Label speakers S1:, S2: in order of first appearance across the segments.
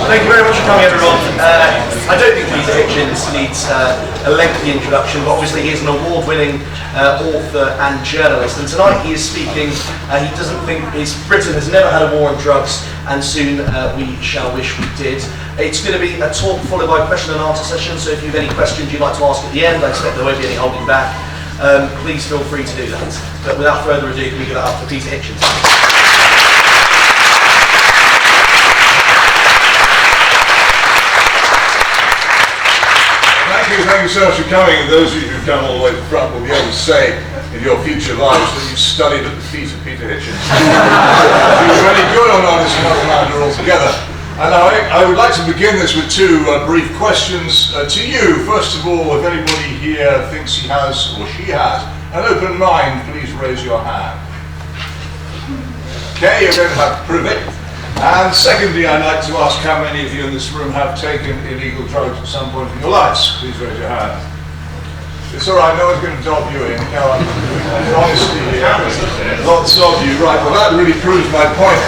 S1: Thank you very much for coming, everyone. I don't think Peter Hitchens needs a lengthy introduction, but obviously he's an award-winning author and journalist. And tonight he is speaking. He doesn't think Britain has never had a war on drugs, and soon we shall wish we did. It's going to be a talk followed by a question and answer session. So if you have any questions you'd like to ask at the end, I expect there won't be any holding back. Please feel free to do that. But without further ado, can we give it up for Peter Hitchens?
S2: Thank you so much for coming. And those of you who've come all the way to the front will be able to say in your future lives that you studied at the feet of Peter Hitchens. If you were any good or not is another matter altogether. And I would like to begin this with two brief questions to you. First of all, if anybody here thinks he has or she has an open mind, please raise your hand. Okay, you're going to have to prove it. And secondly, I'd like to ask how many of you in this room have taken illegal drugs at some point in your lives. Please raise your hand. It's all right, no one's going to dob you in. No, honestly, lots of you. Right, well that really proves my point.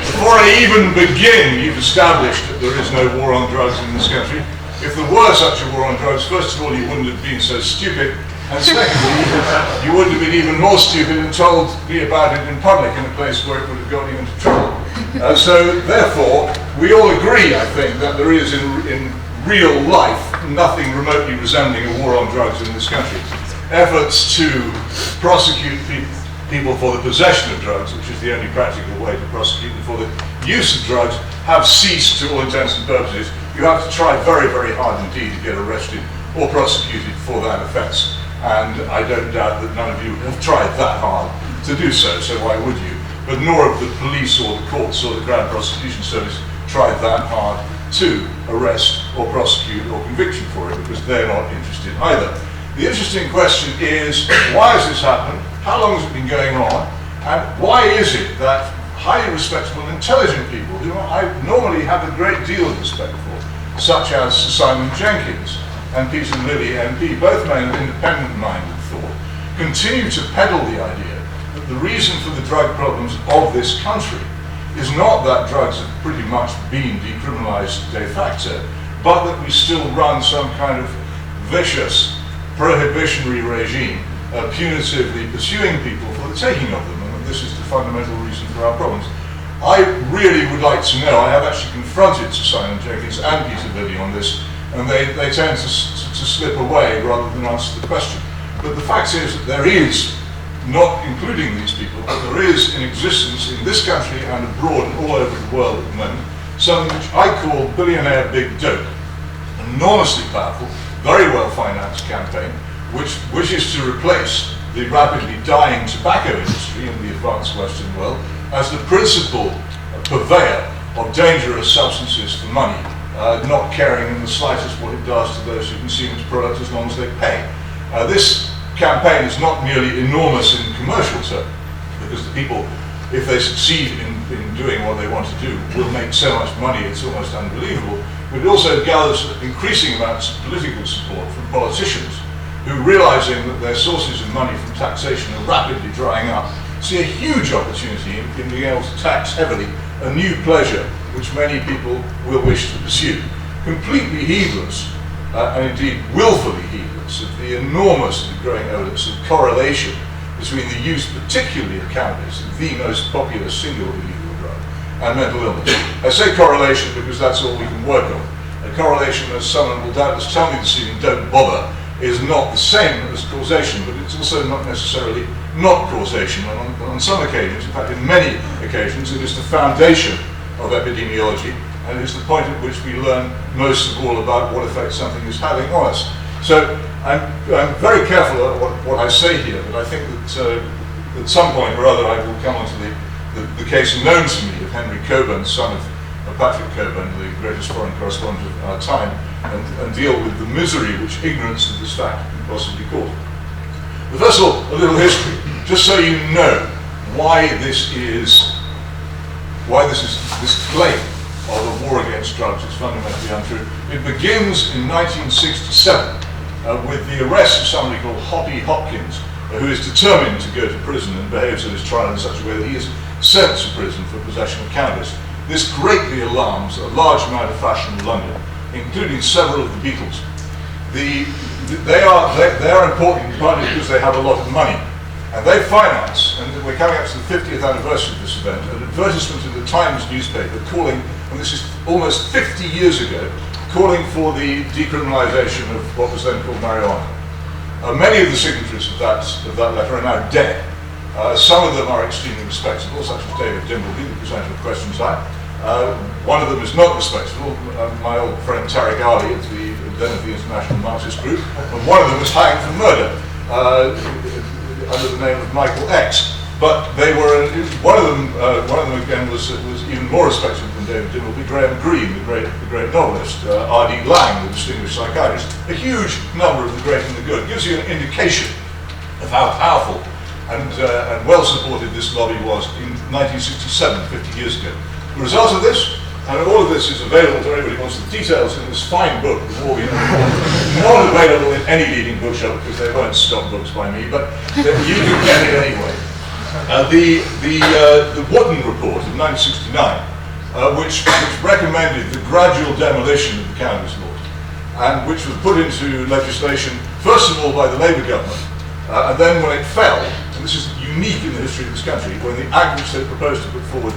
S2: Before I even begin, you've established that there is no war on drugs in this country. If there were such a war on drugs, first of all, you wouldn't have been so stupid. And secondly, you wouldn't have been even more stupid and told me about it in public in a place where it would have got you into trouble. So therefore, we all agree, I think, that there is in real life nothing remotely resembling a war on drugs in this country. Efforts to prosecute people for the possession of drugs, which is the only practical way to prosecute them for the use of drugs, have ceased to all intents and purposes. You have to try very, very hard indeed to get arrested or prosecuted for that offence. And I don't doubt that none of you have tried that hard to do so, so why would you? But nor have the police or the courts or the Crown Prosecution Service tried that hard to arrest or prosecute or convict you for it, because they're not interested either. The interesting question is, why has this happened? How long has it been going on? And why is it that highly respectable, intelligent people, who I normally have a great deal of respect for, such as Sir Simon Jenkins and Peter Lilly MP, both men of independent-minded thought, continue to peddle the idea that the reason for the drug problems of this country is not that drugs have pretty much been decriminalised de facto, but that we still run some kind of vicious prohibitionary regime punitively pursuing people for the taking of them, and this is the fundamental reason for our problems. I really would like to know, I have actually confronted Sir Simon Jenkins and Peter Lilly on this, and they tend to slip away rather than answer the question. But the fact is that there is, not including these people, but there is in existence in this country and abroad and all over the world at the moment, something which I call billionaire big dope. An enormously powerful, very well financed campaign, which wishes to replace the rapidly dying tobacco industry in the advanced Western world as the principal purveyor of dangerous substances for money, not caring in the slightest what it does to those who consume its product as long as they pay. This campaign is not merely enormous in commercial terms, because the people, if they succeed in doing what they want to do, will make so much money it's almost unbelievable, but it also gathers increasing amounts of political support from politicians who, realizing that their sources of money from taxation are rapidly drying up, see a huge opportunity in being able to tax heavily a new pleasure which many people will wish to pursue, completely heedless, and indeed willfully heedless, of the enormously growing evidence of correlation between the use, particularly of cannabis, the most popular single illegal drug, and mental illness. I say correlation because that's all we can work on. A correlation, as someone will doubtless tell me this evening, don't bother, is not the same as causation, but it's also not necessarily not causation. And on some occasions, in fact in many occasions, it is the foundation of epidemiology, and it is the point at which we learn most of all about what effect something is having on us. So I'm very careful about what I say here, but I think that at some point or other I will come on to the case known to me of Henry Cockburn, son of Patrick Cockburn, the greatest foreign correspondent of our time, and deal with the misery which ignorance of this fact can possibly cause. But first of all, a little history, just so you know why this claim of a war against drugs is fundamentally untrue. It begins in 1967 with the arrest of somebody called Hoppy Hopkins, who is determined to go to prison and behaves at his trial in such a way that he is sent to prison for possession of cannabis. This greatly alarms a large amount of fashionable London, including several of the Beatles. They are important partly because they have a lot of money. And they finance, and we're coming up to the 50th anniversary of this event, an advertisement in the Times newspaper calling, and this is almost 50 years ago, calling for the decriminalisation of what was then called marijuana. Many of the signatories of that letter are now dead. Some of them are extremely respectable, such as David Dimbleby, the presenter of Question Time. One of them is not respectable, my old friend Tariq Ali, then of the International Marxist Group, and one of them was hanged for murder under the name of Michael X. But they were one of them again was even more respectable than David Dimbleby, Graham Greene, the great novelist, R.D. Laing, the distinguished psychiatrist. A huge number of the great and the good. It gives you an indication of how powerful and well supported this lobby was in 1967, 50 years ago. The result of this, and all of this is available to everybody who wants the details in this fine book, The War not available in any leading bookshop because they won't stock books by me, but you can get it anyway. The Wotton Report of 1969, which recommended the gradual demolition of the cannabis laws, and which was put into legislation, first of all by the Labour government, and then when it fell, and this is unique in the history of this country, when the act which they proposed to put forward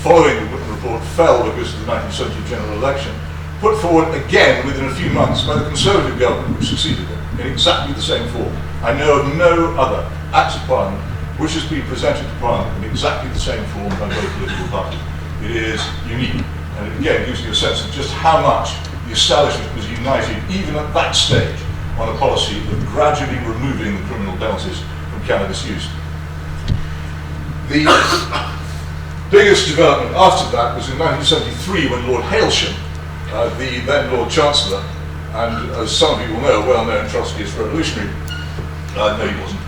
S2: following the Wotton Report fell because of the 1970 general election, put forward again within a few months by the Conservative government which succeeded them in exactly the same form. I know of no other Act of Parliament which has been presented to Parliament in exactly the same form by both political parties. It is unique, and it again gives you a sense of just how much the establishment was united, even at that stage, on a policy of gradually removing the criminal penalties from cannabis use. The biggest development after that was in 1973 when Lord Hailsham, the then Lord Chancellor, and as some of you will know, a well-known Trotskyist revolutionary, no he wasn't,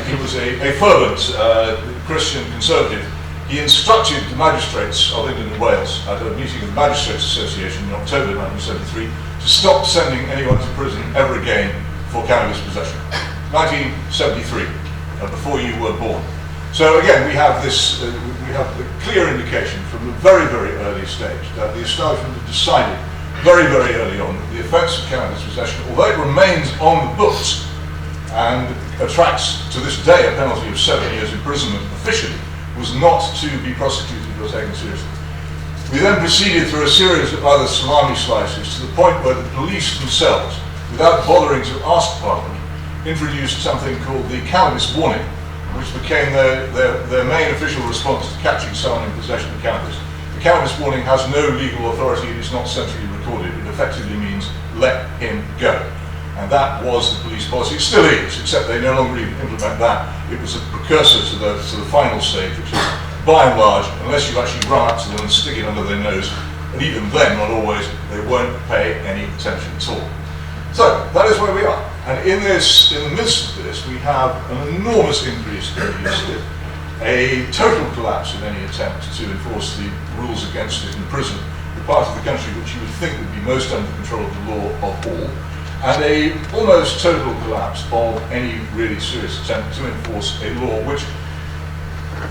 S2: he was a fervent Christian conservative. He instructed the magistrates of England and Wales at a meeting of the Magistrates Association in October 1973 to stop sending anyone to prison ever again for cannabis possession. 1973, before you were born. So again, we have this, we have the clear indication from a very, very early stage that the establishment had decided very, very early on that the offence of cannabis possession, although it remains on the books and attracts to this day a penalty of 7 years imprisonment officially, was not to be prosecuted or taken seriously. We then proceeded through a series of other salami slices to the point where the police themselves, without bothering to ask Parliament, introduced something called the cannabis warning, which became their main official response to catching someone in possession of cannabis. The cannabis warning has no legal authority, it is not centrally recorded. It effectively means, let him go. And that was the police policy. It still is, except they no longer even implement that. It was a precursor to the final stage, which is, by and large, unless you actually run up to them and stick it under their nose, and even then, not always, they won't pay any attention at all. So, that is where we are. And in the midst of this, we have an enormous increase in the use of it, a total collapse in any attempt to enforce the rules against it in prison, the part of the country which you would think would be most under control of the law of all, and a almost total collapse of any really serious attempt to enforce a law which,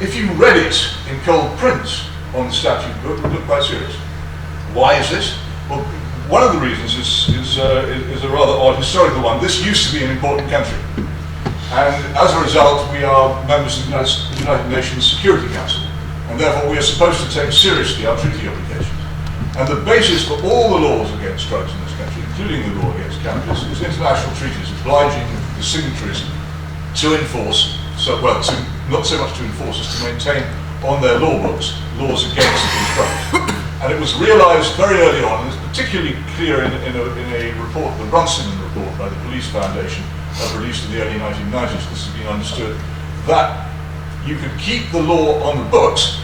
S2: if you read it in cold print on the statute book, would look quite serious. Why is this? Well, one of the reasons is a rather odd historical one. This used to be an important country, and as a result we are members of the United Nations Security Council, and therefore we are supposed to take seriously our treaty obligations. And the basis for all the laws against drugs in this country, including the law against cannabis, is international treaties obliging the signatories to enforce, not so much to enforce as to maintain on their law books laws against these drugs. And it was realised very early on, and it's particularly clear in a report, the Runciman report by the Police Foundation, released in the early 1990s, this has been understood, that you could keep the law on the books,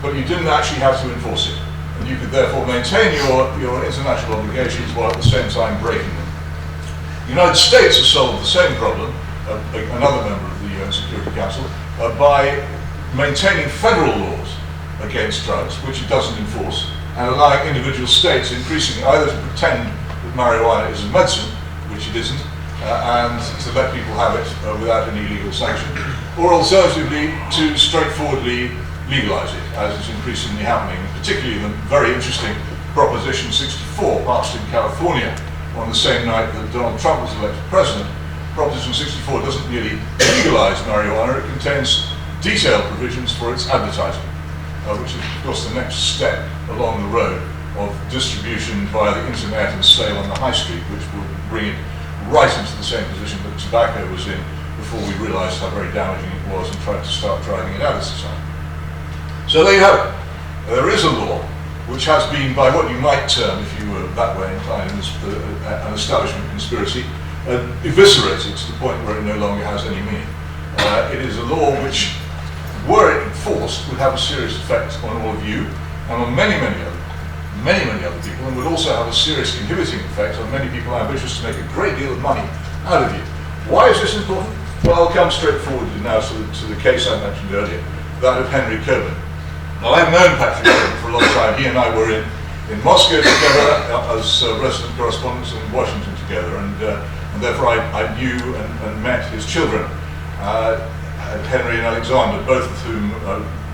S2: but you didn't actually have to enforce it. And you could therefore maintain your international obligations while at the same time breaking them. The United States has solved the same problem, another member of the UN Security Council, by maintaining federal laws against drugs, which it doesn't enforce, and allowing individual states increasingly either to pretend that marijuana is a medicine, which it isn't, and to let people have it without any legal sanction, or alternatively to straightforwardly legalise it, as is increasingly happening, particularly the very interesting Proposition 64 passed in California on the same night that Donald Trump was elected president. Proposition 64 doesn't merely legalise marijuana, it contains detailed provisions for its advertising, which is of course the next step along the road of distribution via the internet and sale on the high street, which will bring it right into the same position that tobacco was in before we realised how very damaging it was and tried to start driving it out of society. So there you have it. There is a law which has been, by what you might term, if you were that way inclined, an establishment conspiracy, eviscerated to the point where it no longer has any meaning. It is a law which, were it enforced, would have a serious effect on all of you and on many other people, and would also have a serious inhibiting effect on many people ambitious to make a great deal of money out of you. Why is this important? Well, I'll come straight forward now to the case I mentioned earlier, that of Henry Coburn. Now, I've known Patrick Coburn for a long time. He and I were in Moscow together as resident correspondents and in Washington together, and therefore I knew and met his children, Henry and Alexander, both of whom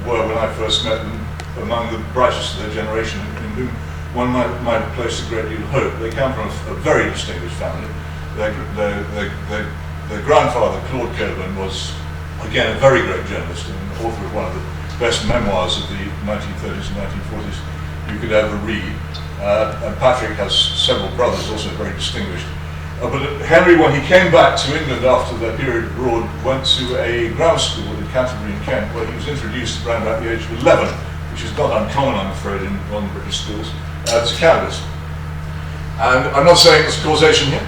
S2: were, when I first met them, among the brightest of their generation, in whom one might have placed a great deal of hope. They come from a very distinguished family. Their grandfather, Claude Coburn, was, again, a very great journalist and author of one of the best memoirs of the 1930s and 1940s you could ever read. And Patrick has several brothers, also very distinguished. But Henry, when he came back to England after their period abroad, went to a grammar school in Canterbury in Kent, where he was introduced around about the age of 11, which is not uncommon, I'm afraid, in British schools, to cannabis. And I'm not saying there's causation here,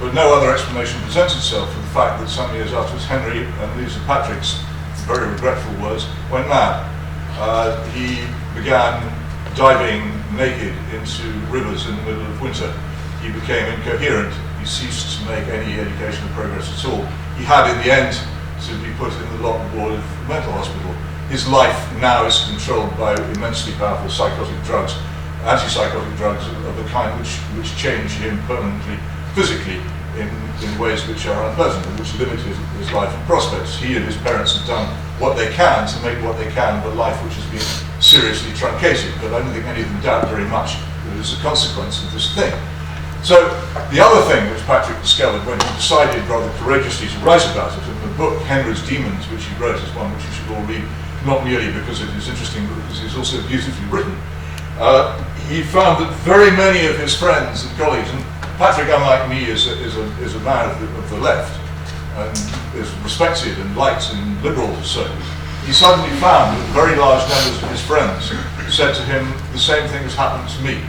S2: but no other explanation presents itself for the fact that some years afterwards, Henry, and these are Patrick's very regretful words, went mad. He began diving naked into rivers in the middle of winter. He became incoherent. He ceased to make any educational progress at all. He had, in the end, to be put in the locked ward of the mental hospital. His life now is controlled by immensely powerful psychotic drugs, antipsychotic drugs of the kind which change him permanently, physically, in ways which are unpleasant and which limit his life and prospects. He and his parents have done what they can to make what they can of a life which has been seriously truncated, but I don't think any of them doubt very much that it is a consequence of this thing. So the other thing which Patrick discovered when he decided rather courageously to write about it, and the book Henry's Demons, which he wrote, is one which you should all read, not merely because it is interesting, but because it's also beautifully written. He found that very many of his friends and colleagues, and Patrick, unlike me, is a man of the left, and is respected and liked in liberal circles. He suddenly found that very large numbers of his friends said to him, the same thing has happened to me.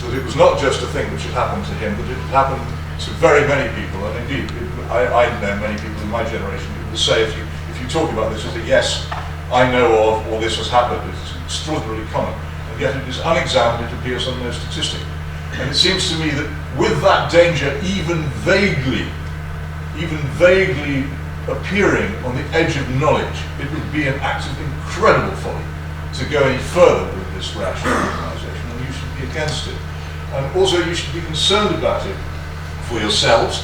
S2: That it was not just a thing which had happened to him, but it had happened to very many people, and indeed, I know many people in my generation who will say, if you talk about this, as a yes, I know of, or this has happened. It's extraordinarily common, and yet it is unexamined, it appears on no statistic. And it seems to me that with that danger even vaguely appearing on the edge of knowledge, it would be an act of incredible folly to go any further with this rational organisation, and you should be against it. And also you should be concerned about it for yourselves,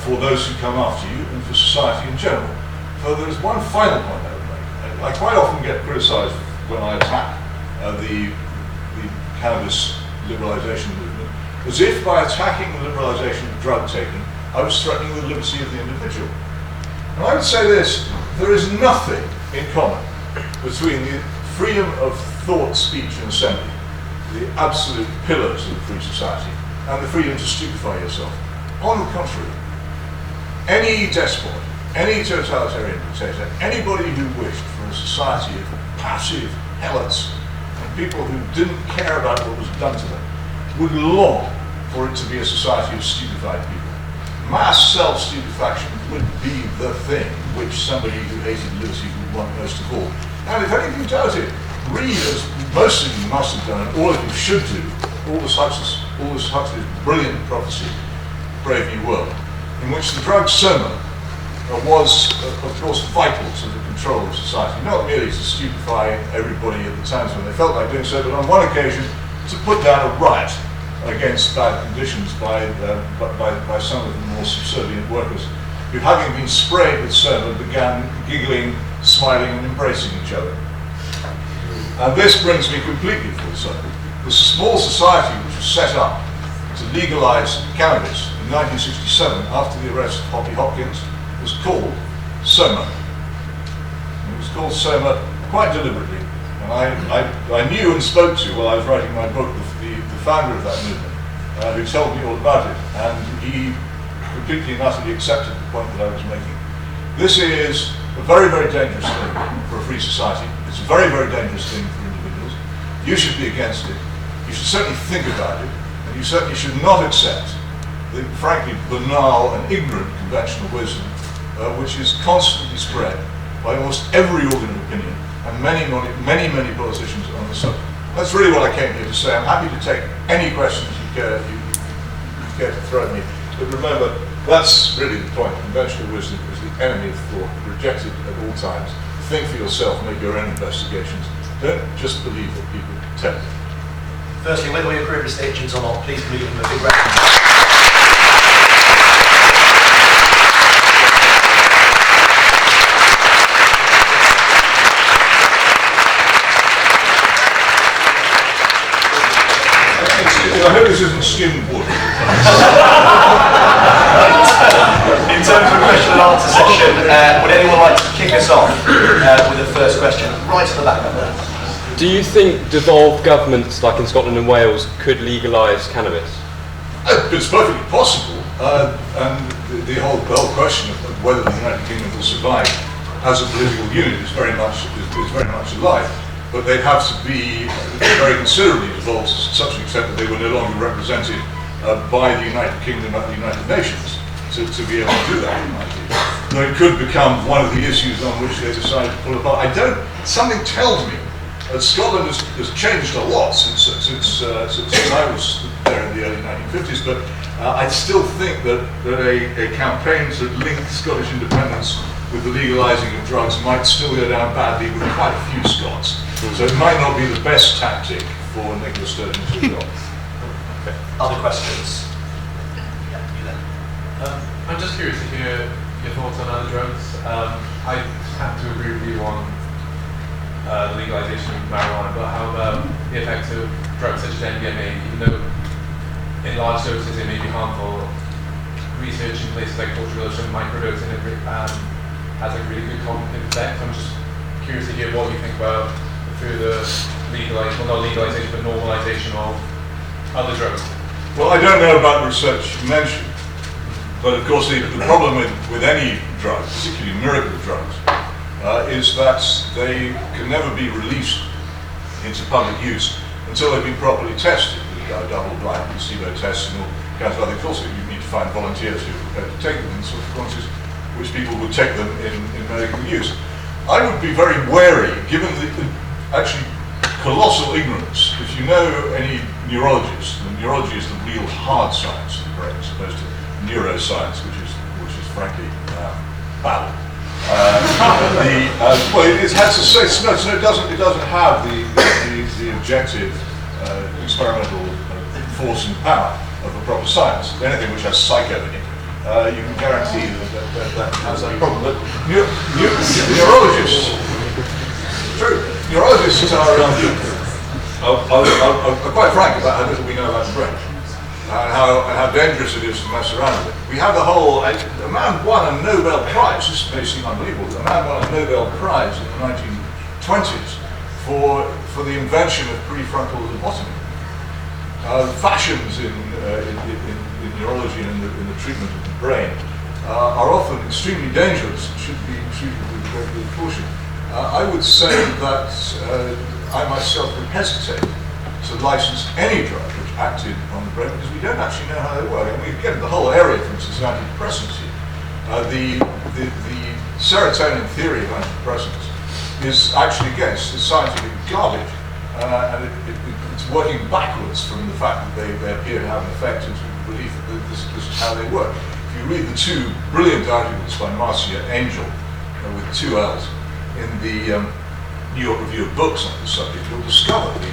S2: for those who come after you, and for society in general. So there is one final point I would make. I quite often get criticised when I attack the cannabis liberalisation movement, as if by attacking the liberalisation of drug taking, I was threatening the liberty of the individual. And I would say this, there is nothing in common between the freedom of thought, speech and assembly, the absolute pillars of a free society, and the freedom to stupefy yourself. On the contrary, any despot, any totalitarian dictator, anybody who wished for a society of passive helots and people who didn't care about what was done to them, would long for it to be a society of stupefied people. Mass self-stupefaction would be the thing which somebody who hated liberty would want most of all. And if any of you doubt it, read, as most of you must have done, and all of you should do, Aldous Huxley's brilliant prophecy, Brave New World, in which the drug sermon was, of course, vital to the control of society, not merely to stupefy everybody at the times when they felt like doing so, but on one occasion to put down a riot against bad conditions by some of the more subservient workers, who, having been sprayed with sermon, began giggling smiling and embracing each other. And this brings me completely full circle. The small society which was set up to legalise cannabis in 1967 after the arrest of Hoppy Hopkins was called SOMA. It was called SOMA quite deliberately. And I knew and spoke to, while I was writing my book, the founder of that movement, who told me all about it, and he completely and utterly accepted the point that I was making. This is a very, very dangerous thing for a free society. It's a very, very dangerous thing for individuals. You should be against it. You should certainly think about it, and you certainly should not accept the frankly banal and ignorant conventional wisdom which is constantly spread by almost every organ of opinion and many politicians on the subject. That's really what I came here to say. I'm happy to take any questions you care to throw at me. But remember, that's really the point. Conventional wisdom is the enemy of thought, rejected at all times. Think for yourself, make your own investigations. Don't just believe what people tell you.
S1: Firstly, whether we agree with Mr. Hitchens or not, please can we give him a big round of applause.
S2: I hope this isn't skimmed wood.
S1: In terms of question and answer session, would anyone like to kick us off with the first question? Right at the back of there.
S3: Do you think devolved governments, like in Scotland and Wales, could legalise cannabis?
S2: It's perfectly possible, and the whole question of whether the United Kingdom will survive as a political unit is very much alive. But they'd have to be very considerably devolved to such an extent that they were no longer represented by the United Kingdom at the United Nations to be able to do that, in my view. Though it could become one of the issues on which they decide to pull apart. Something tells me that Scotland has changed a lot since I was there in the early 1950s, but I still think that a campaign to link Scottish independence with the legalising of drugs might still go down badly with quite a few Scots. So it might not be the best tactic for Nicola Sturgeon to adopt.
S1: Okay. Other questions? Yeah, you then.
S4: I'm just curious to hear your thoughts on other drugs. I have to agree with you on the legalisation of marijuana, but how about the effects of drugs such as MDMA, even though in large doses they may be harmful? Research in places like Portugal showing microdosing has a really good cognitive effect. I'm just curious to hear what you think about the further legalisation, but normalisation of other drugs.
S2: Well, I don't know about the research you mentioned, but of course the problem with any drug, particularly miracle drugs, is that they can never be released into public use until they've been properly tested with double-blind placebo tests and all kinds of other things. Also, you need to find volunteers who are prepared to take them in sort of quantities which people would take them in medical use. I would be very wary, given the actually colossal ignorance. If you know any neurologist, the neurology is the real hard science of the brain, as opposed to neuroscience, which is frankly babble. Well, it has to say no. It doesn't have the objective experimental force and power of a proper science. Anything which has psycho in it, you can guarantee that has that problem. But neurologists, true. Neurologists are quite frank about how little we know about the brain and how dangerous it is to mess around with it. We have a man won a Nobel Prize. This may seem unbelievable. A man won a Nobel Prize in the 1920s for the invention of prefrontal lobotomy. Fashions in neurology and in the treatment of the brain are often extremely dangerous and should be treated with great deal of caution. I would say that I myself would hesitate to license any drug which acted on the brain because we don't actually know how they work. And we get the whole area, for instance, of antidepressants here. The serotonin theory of antidepressants is actually, again, it's scientific garbage. And it's working backwards from the fact that they appear to have an effect into the belief that this is how they work. If you read the two brilliant articles by Marcia Angel, with two L's, in the New York Review of Books on the subject, you'll discover the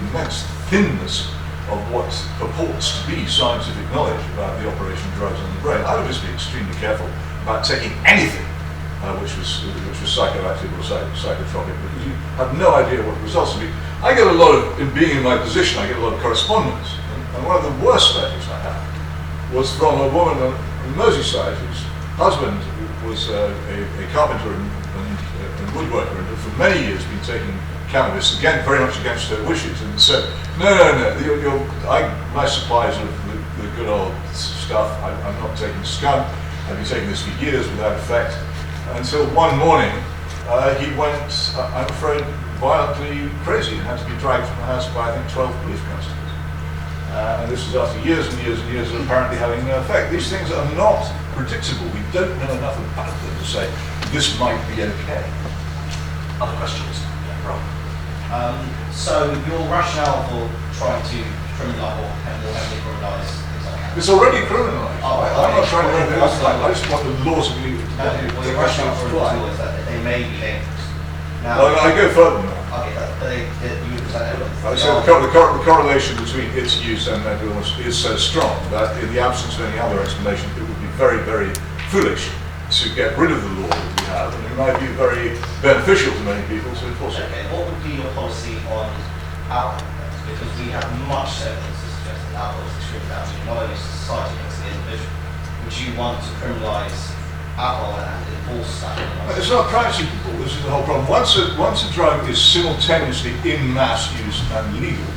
S2: immense thinness of what purports to be scientific knowledge about the operation of drugs on the brain. I would just be extremely careful about taking anything which was psychoactive or psychotropic, because you have no idea what the results will be. I get a lot of, in being in my position, I get a lot of correspondence, and one of the worst letters I had was from a woman in Merseyside whose husband was a carpenter and woodworker, and for many years been taking cannabis, again very much against her wishes, and said, no, my supplies of the good old stuff, I'm not taking skunk, I've been taking this for years without effect, until one morning he went, I'm afraid, violently crazy and had to be dragged from the house by, I think, 12 police constables. And this was after years and years and years of apparently having no effect. These things are not predictable. We don't know enough about them to say this might be okay.
S5: Other questions? Yeah, Rob. So your rationale for trying to criminalise or more heavily criminalise things like that?
S2: It's already criminalised.
S5: Oh,
S2: I'm not trying to do anything else. I just want the laws to be...
S5: Well, your rationale for it is that they may be dangerous. Now,
S2: Well, I go further than that.
S5: okay, you present evidence.
S2: I say the correlation between its use and mental illness is so strong that in the absence of any other explanation, it would be very, very foolish to get rid of the law that we have, and it might be very beneficial to many people to enforce it.
S5: Okay, what would be your policy on alcohol? Because we have much evidence to suggest that alcohol is extremely damaging, not only to society but to the individual. Would you want to criminalise alcohol and enforce that?
S2: It's not practicable. This is the whole problem. Once a drug is simultaneously in mass use and legal,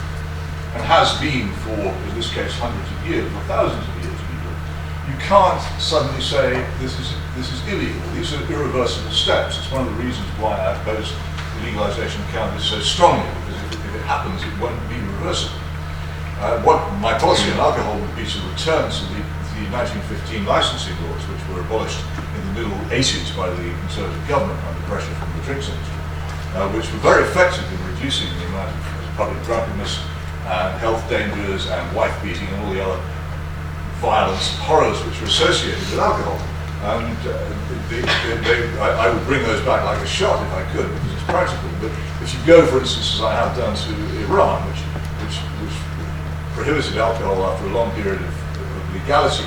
S2: and has been for, in this case, hundreds of years or thousands of years legal, you can't suddenly say this is illegal. These are irreversible steps. It's one of the reasons why I oppose the legalisation of cannabis so strongly, because if it happens, it won't be reversible. What my policy on alcohol would be to return to the 1915 licensing laws, which were abolished in the middle 80s by the Conservative government under pressure from the drinks industry, which were very effective in reducing the amount of public drunkenness and health dangers and wife beating and all the other violence and horrors which are associated with alcohol. And I would bring those back like a shot if I could, because it's practical. But if you go, for instance, as I have done to Iran, which prohibited alcohol after a long period of legality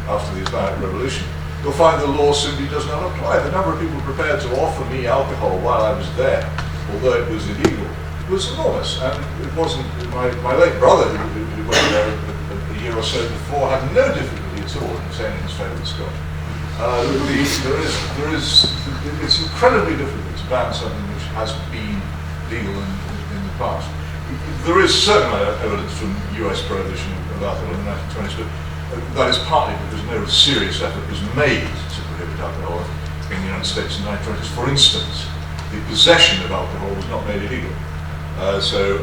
S2: after the Islamic Revolution, you'll find the law simply does not apply. The number of people prepared to offer me alcohol while I was there, although it was illegal, was enormous. And it wasn't, my late brother, who went there a year or so before, had no difficulty at all in obtaining his favourite scotch. It's incredibly difficult to ban something which has been legal in the past. There is certain evidence from US prohibition of alcohol in the 1920s, but that is partly because no serious effort was made to prohibit alcohol in the United States in the 1920s. For instance, the possession of alcohol was not made illegal. So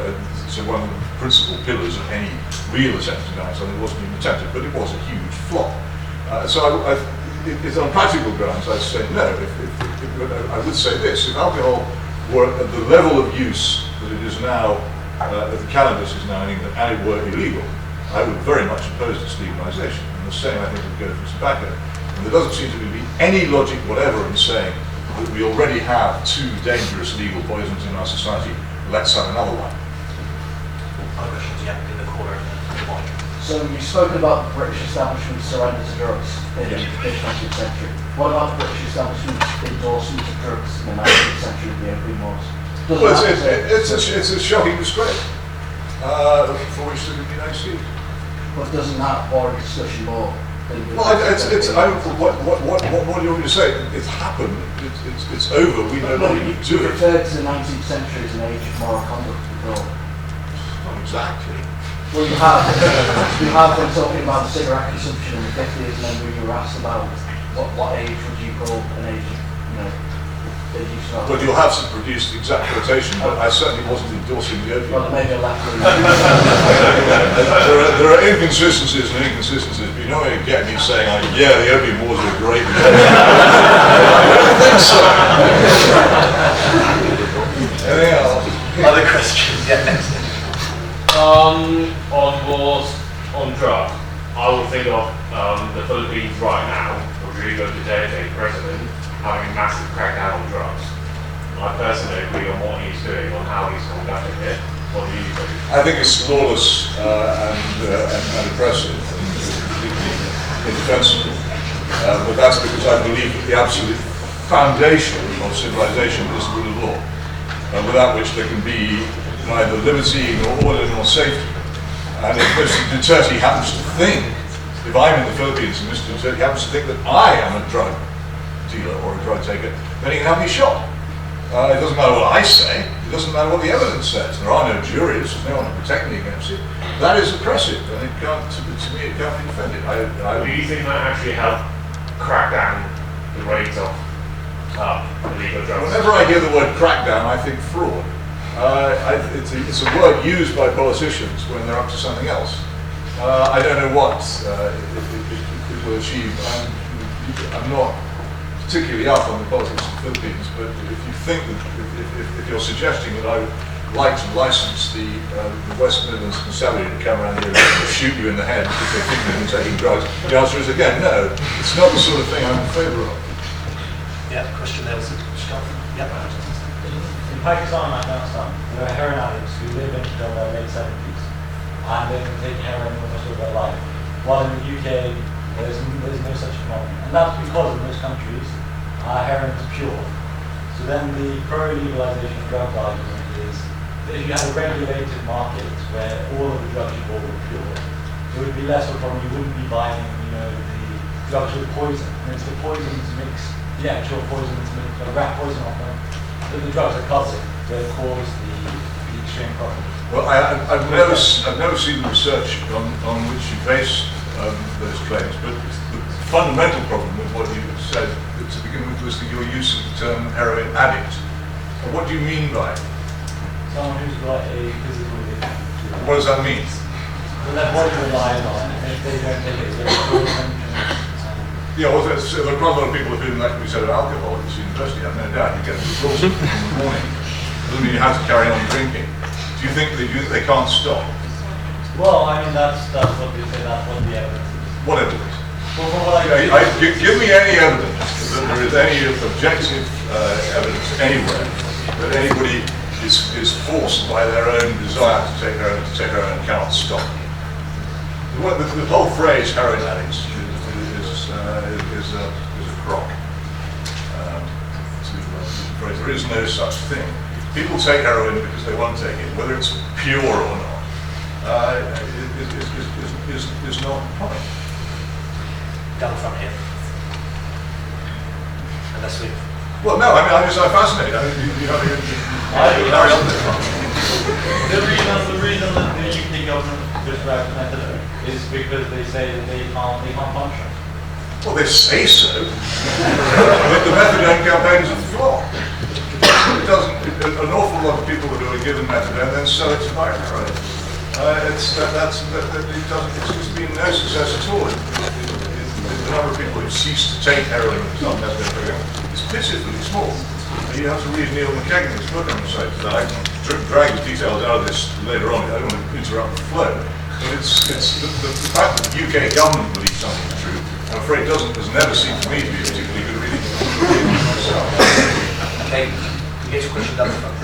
S2: one of the principal pillars of any real attempt to ban something wasn't even attempted, but it was a huge flop. It's on practical grounds, I'd say no. I would say this: if alcohol were at the level of use that it is now, that the cannabis is now in England, and it were illegal, I would very much oppose its legalisation. And the same, I think, would go for tobacco. And there doesn't seem to be any logic whatever in saying that we already have two dangerous legal poisons in our society. Let's have another one.
S5: Other questions? Yeah, in the corner.
S6: So you've spoken about the British establishment's surrender to drugs in the 19th century. What about the British establishment's endorsement of drugs in the 19th century with the opium wars?
S2: Well, it's a shocking disgrace for which there could be no excuse.
S6: But doesn't that warrant discussion more?
S2: Well, what do you want me to say? It's happened. It's over. We no longer need to do it.
S6: Referred to the 19th century as an age of moral conduct before.
S2: Not exactly.
S6: Well, you have been talking about cigarette consumption in the 50s, and then we were asked about what age would you call an age, that you start.
S2: But you'll have to produce the exact quotation, but I certainly wasn't endorsing the opium.
S6: Well, maybe a left wing.
S2: There are inconsistencies and inconsistencies, but you're not going to get me saying, yeah, the opium wars were great. I don't think so. Anything else?
S5: Other questions? Yeah, next.
S7: On wars on drugs, I would think of the Philippines right now, with Rodrigo Duterte president, having a massive crackdown on drugs. I personally agree on what he's doing, on how he's conducting it. What do you think?
S2: I think it's lawless and oppressive and completely indefensible. But that's because I believe that the absolute foundation of civilization is the rule of law, without which there can be neither liberty nor order nor safety. And if Mr. Duterte happens to think, if I'm in the Philippines and Mr. Duterte happens to think that I am a drug dealer or a drug taker, then he can have me shot. It doesn't matter what I say, it doesn't matter what the evidence says. There are no juries, there's no one to protect me against it. That is oppressive, and it can't, to me, it can't be defended.
S7: Do you think that actually helped crack down the rate of illegal drugs?
S2: Whenever I hear the word crackdown, I think fraud. It's a word used by politicians when they're up to something else. I don't know what it will achieve. I'm not particularly up on the politics of the Philippines, but if you think that, if you're suggesting that I would like to license the West Midlands Constabulary to come around here and shoot you in the head because they think they've been taking drugs, the answer is again, no. It's not the sort of thing I'm in favour of.
S1: Yeah, question there was a yeah.
S8: In Pakistan and Afghanistan, there are heroin addicts who live until their late 70s and they've been taking heroin almost all their life. While in the UK, there's no such phenomenon. And that's because in those countries, heroin is pure. So then the pro-legalization of drugs argument is that if you had a regulated market where all of the drugs you bought were pure, there would be less of a problem. You wouldn't be buying, the drugs with poison. And it's the poison to mix, the actual poison to mix a rat poison off them, that the drugs are causing that cause the extreme problem.
S2: Well, I've never seen the research on which you base those claims, but the fundamental problem with what you said to begin with was your use of the term heroin addict. What do you mean by it?
S8: Someone who's got a physical addiction.
S2: What does that mean?
S8: Well, their body relies on it, and if they don't take it, they're
S2: Yeah, well, there are quite a lot of people who, like we said, are alcohol at this university. I've no doubt you get exhausted in the morning. Doesn't mean you have to carry on drinking. Do you think that they can't stop?
S8: Well, I mean, that's what they say, that's what the evidence is.
S2: What evidence?
S8: Well, from what I
S2: Give me any evidence that there is any objective evidence anywhere that anybody is forced by their own desire to take their own and cannot stop. The whole phrase heroin addicts is a crock. There is no such thing. People take heroin because they want to take it, whether it's pure or not. Is not the point.
S1: Down front here. Unless we.
S2: Well, no, I mean, I'm fascinated. I mean, you have to carry on this one.
S8: The reason that the UK government prescribes methadone is because they say that they can't function.
S2: Well, they say so, but the methadone campaign is a flop. It doesn't. An awful lot of people who are given methadone then sell it to buy heroin. It seems to be no success at all. The number of people who cease to take heroin and stop methadone program is pitifully small. You have to read Neil McKagan's book on the site. I can drag the details out of this later on. I don't want to interrupt the flow. But it's the fact that the UK government believes something is true, I'm afraid has never seemed to me to be a particularly good reading.
S1: Okay, here's a question down the front.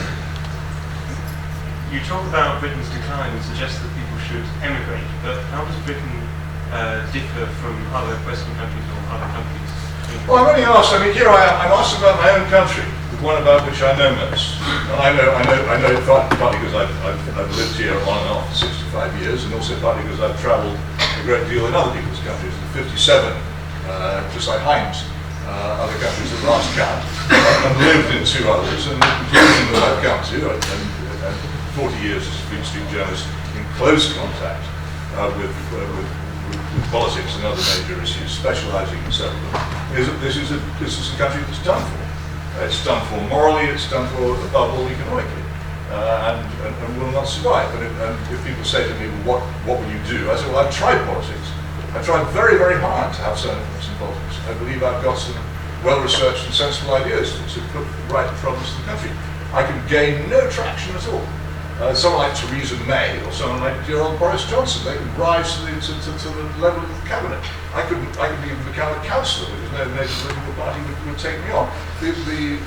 S9: You talk about Britain's decline and suggest that people should emigrate, but how does Britain differ from other Western countries or other countries?
S2: Well, I'm only asked. I mean, here I am. I'm asked about my own country, the one about which I know most. And I know it partly because I've lived here on and off for 65 years, and also partly because I've travelled a great deal in other people's countries. The 57, just like Heinz, other countries at last count, and lived in two others, and the conclusion that I've come to, and 40 years as a Free Street journalist in close contact with politics and other major issues, specialising in several of them, is that this is a country that's done for. It's done for morally, it's done for above all economically, and will not survive. And if people say to me, well, what will you do? I say, well, I've tried politics. I've tried very, very hard to have some influence in politics. I believe I've got some well-researched and sensible ideas to put right problems to the country. I can gain no traction at all. Someone like Theresa May or someone like dear old Boris Johnson, they can rise to the level of the cabinet. I could even become a councillor because no major political party would take me on. The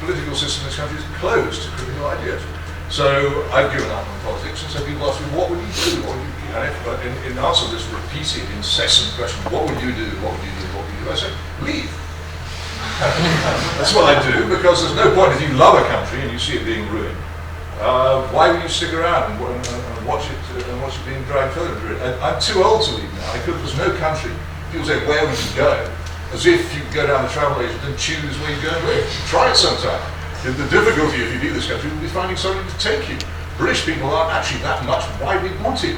S2: political system in this country is closed to critical ideas. So I've given up on politics, and so people ask me, what would you do? What would you do? And in answer to this repeated, incessant question, what would you do? What would you do? What would you do? I say, leave. That's what I do, because there's no point if you love a country and you see it being ruined. Why would you stick around and watch it being dragged further into it? I'm too old to leave now. There's no country. People say, where would you go? As if you could go down the travel agent and choose where you go and live. Try it sometime. The difficulty if you leave this country will be finding something to take you. British people aren't actually that much widely wanted.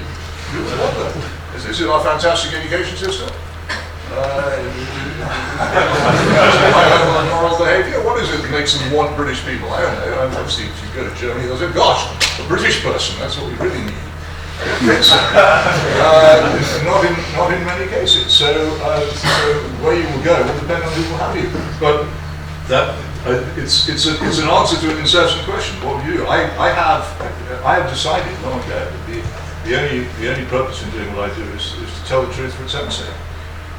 S2: You want them. Is this our fantastic education system? Moral behaviour? What is it that makes them want British people? I don't know. Obviously, if you go to Germany, they'll say, gosh, a British person, that's what we really need. I don't think so. Not in many cases. So where you will go will depend on who will have you. But that it's an answer to an incessant question. What will you do? I have decided long ago that the only purpose in doing what I do is to tell the truth for its own sake.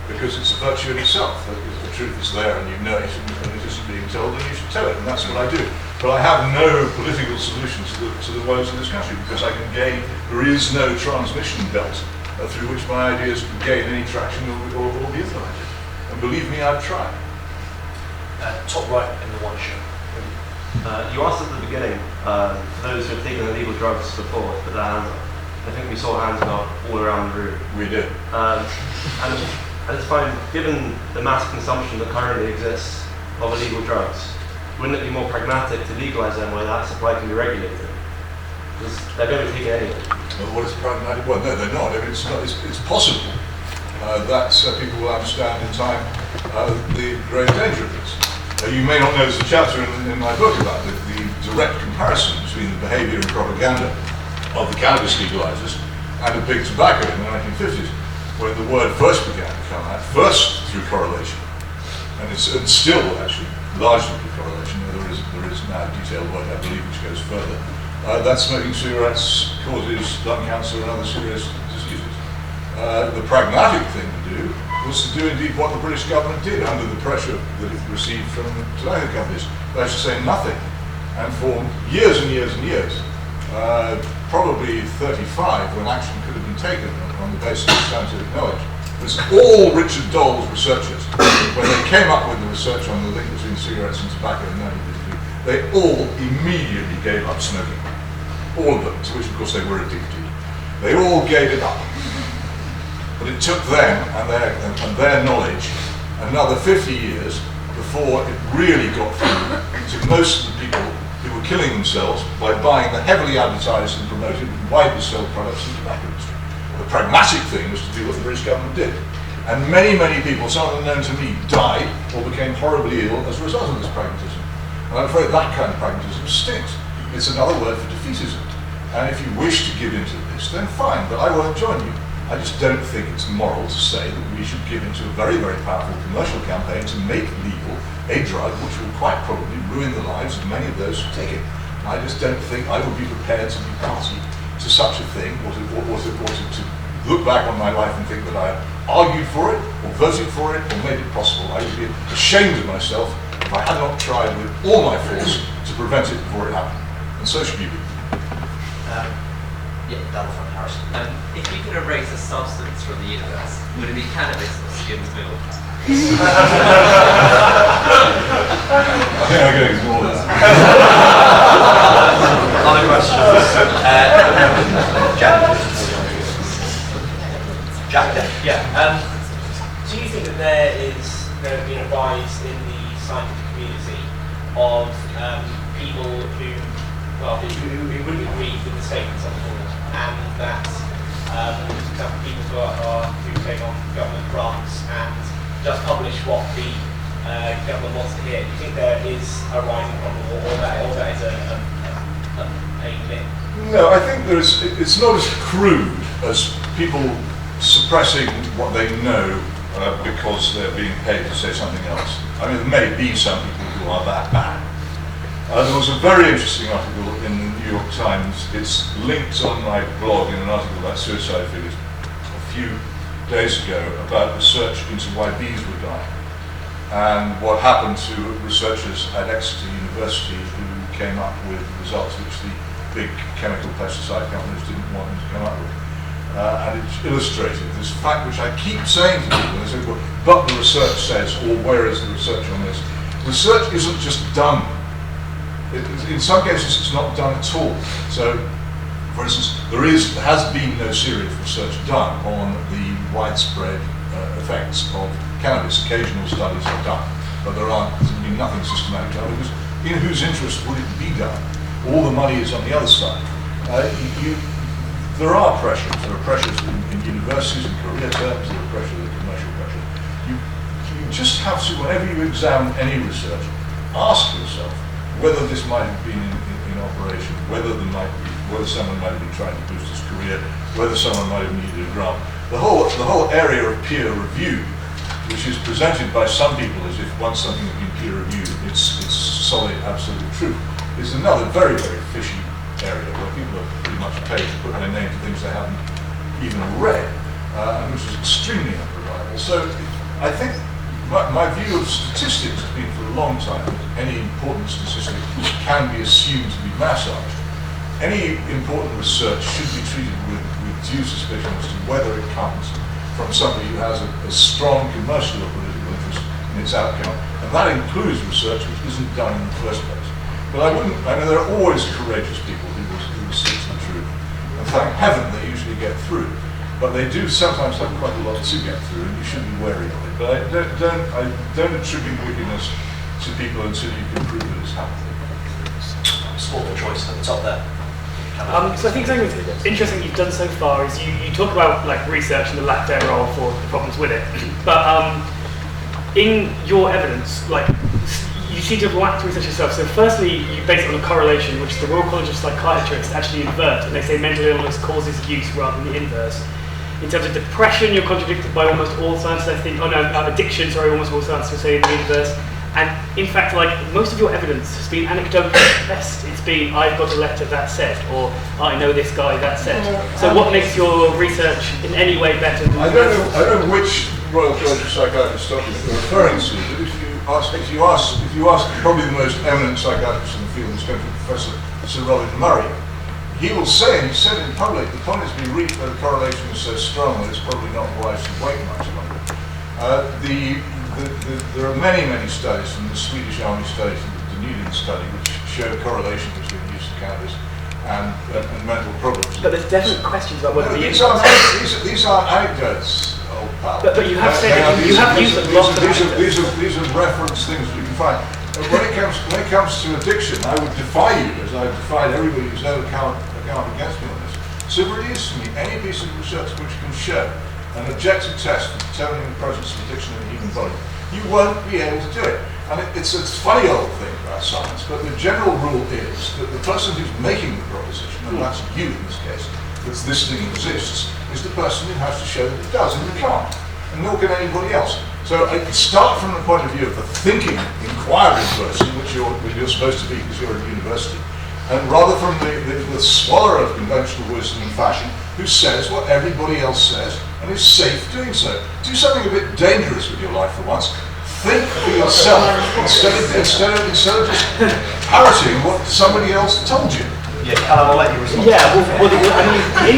S2: Because it's a virtue in itself. If the truth is there and you know it and it isn't being told, then you should tell it, and that's what I do. But I have no political solution to the woes of this country, because there is no transmission belt through which my ideas can gain any traction or be implemented. And believe me, I've tried.
S1: Top right in the one show.
S10: You asked at the beginning, for those who have taken illegal drugs before, put their hands up. I think we saw hands go up all around the room.
S2: We did.
S10: And it's fine, given the mass consumption that currently exists of illegal drugs, wouldn't it be more pragmatic to legalise them where that supply can be regulated? Because they're going to take it anyway.
S2: Well, what is pragmatic? Well, no, they're not. I mean, it's possible that people will understand in time the grave danger of this. You may not notice the chapter in my book about the direct comparison between the behaviour and propaganda of the cannabis legalisers and the big tobacco in the 1950s. When the word first began to come out, first through correlation, and it's still actually largely through correlation, there is now detailed work, I believe, which goes further, that smoking cigarettes causes lung cancer and other serious diseases. The pragmatic thing to do was to do indeed what the British government did under the pressure that it received from tobacco companies, that is to say nothing, and for years and years and years, probably 35 when action could have been taken on the basis of scientific knowledge. It was all Richard Dole's researchers, when they came up with the research on the link between cigarettes and tobacco in 1953, they all immediately gave up smoking. All of them, to which of course they were addicted. They all gave it up. But it took them and their knowledge another 50 years before it really got through to most of the people who were killing themselves by buying the heavily advertised and promoted and widely sold products in the tobacco industry. The pragmatic thing was to do what the British government did. And many, many people, some of them known to me, died or became horribly ill as a result of this pragmatism. And I'm afraid that kind of pragmatism stinks. It's another word for defeatism. And if you wish to give into this, then fine, but I won't join you. I just don't think it's moral to say that we should give into a very, very powerful commercial campaign to make legal a drug which will quite probably ruin the lives of many of those who take it. I just don't think I would be prepared to be party to such a thing, or to look back on my life and think that I argued for it, or voted for it, or made it possible. I would be ashamed of myself if I had not tried with all my force to prevent it before it happened. And so should you be.
S11: Yeah, down from Harrison. If you could erase a substance from the universe, would it be cannabis or skimmed milk?
S2: I think I'm going to ignore that.
S11: Other questions? Jack?
S12: Yeah. Do you think that there is going to be a rise in the scientific community of people who wouldn't agree with the statements on the board, and that people who take on government grants and just publish what the government wants to hear? Do you think there is a rising problem, or that is a myth?
S2: No, I think it's not as crude as people suppressing what they know because they're being paid to say something else. I mean, there may be some people who are that bad. There was a very interesting article in the New York Times. It's linked on my blog in an article about suicide figures a few days ago about research into why bees were dying and what happened to researchers at Exeter University who came up with results which the big chemical pesticide companies didn't want them to come up with. And it illustrated this fact which I keep saying to people. They say, well, but the research says, or where is the research on this? research isn't just done. In some cases, it's not done at all. So, for instance, there has been no serious research done on the widespread effects of cannabis. Occasional studies are done, but there's been nothing systematic done, because in whose interest would it be done? All the money is on the other side. There are pressures. There are pressures in universities, in career terms, there are pressures, there are commercial pressures. You just have to, whenever you examine any research, ask yourself whether this might have been in operation, whether someone might have been trying to boost his career, whether someone might have needed a grant. The whole area of peer review, which is presented by some people as if once something has been peer reviewed, it's solid, absolute truth, is another very, very fishy area where people are pretty much paid to put their name to things they haven't even read, and which is extremely unreliable. So I think my view of statistics has been for a long time that any important statistic can be assumed to be massaged. Any important research should be treated with due suspicion as to whether it comes from somebody who has a strong commercial or political interest in its outcome, and that includes research which isn't done in the first place. But I know there are always courageous people who will stick to the truth, and thank heaven they usually get through. But they do sometimes have quite a lot to get through, and you should be wary of it. But I don't attribute wickedness to people until you can prove that it's happening.
S1: Sport of choice at the top there.
S13: So I think something that's interesting you've done so far is you talk about like research and the lack thereof or the problems with it, but in your evidence, like you seem to have lacked research yourself. So firstly, you base it on a correlation, which the Royal College of Psychiatrists actually invert, and they say mental illness causes use rather than the inverse. In terms of depression, you're contradicted by almost all scientists, I think. Addiction, almost all scientists will say the inverse. And in fact, like most of your evidence has been anecdotal at best. It's been, I've got a letter that said, or I know this guy that said. So what makes your research in any way better than
S2: I don't know which Royal College of Psychiatrists document you're referring to, but if you ask probably the most eminent psychiatrist in the field, is going to be Professor Sir Robin Murray, he will say, and he said in public, the point is we reach where the correlation is so strong that it's probably not wise to wait much longer. There are many studies from the Swedish Army study, the Dunedin study, which show correlation between the use of cannabis and mental problems.
S13: But there's definite questions about whether
S2: these aren't anecdotes, old pal.
S13: But you have said that you have used a lot of
S2: these are reference things that you can find. When it comes to addiction, I would defy you, as I've defied everybody who's ever come against me on this. Super easy to me, any piece of research which can show an objective test for determining the presence of addiction in the human body, you won't be able to do it. And it's a funny old thing about science, but the general rule is that the person who's making the proposition, and that's you in this case, that this thing exists, is the person who has to show that it does, and you can't. And nor can anybody else. So I start from the point of view of the thinking, inquiring person, which you're supposed to be because you're at university, and rather from the swallower of conventional wisdom and fashion, who says what everybody else says and is safe doing so. Do something a bit dangerous with your life for once. Think for yourself instead of just parroting what somebody else told you.
S1: Yeah, Callum, I'll let you respond.
S13: Yeah,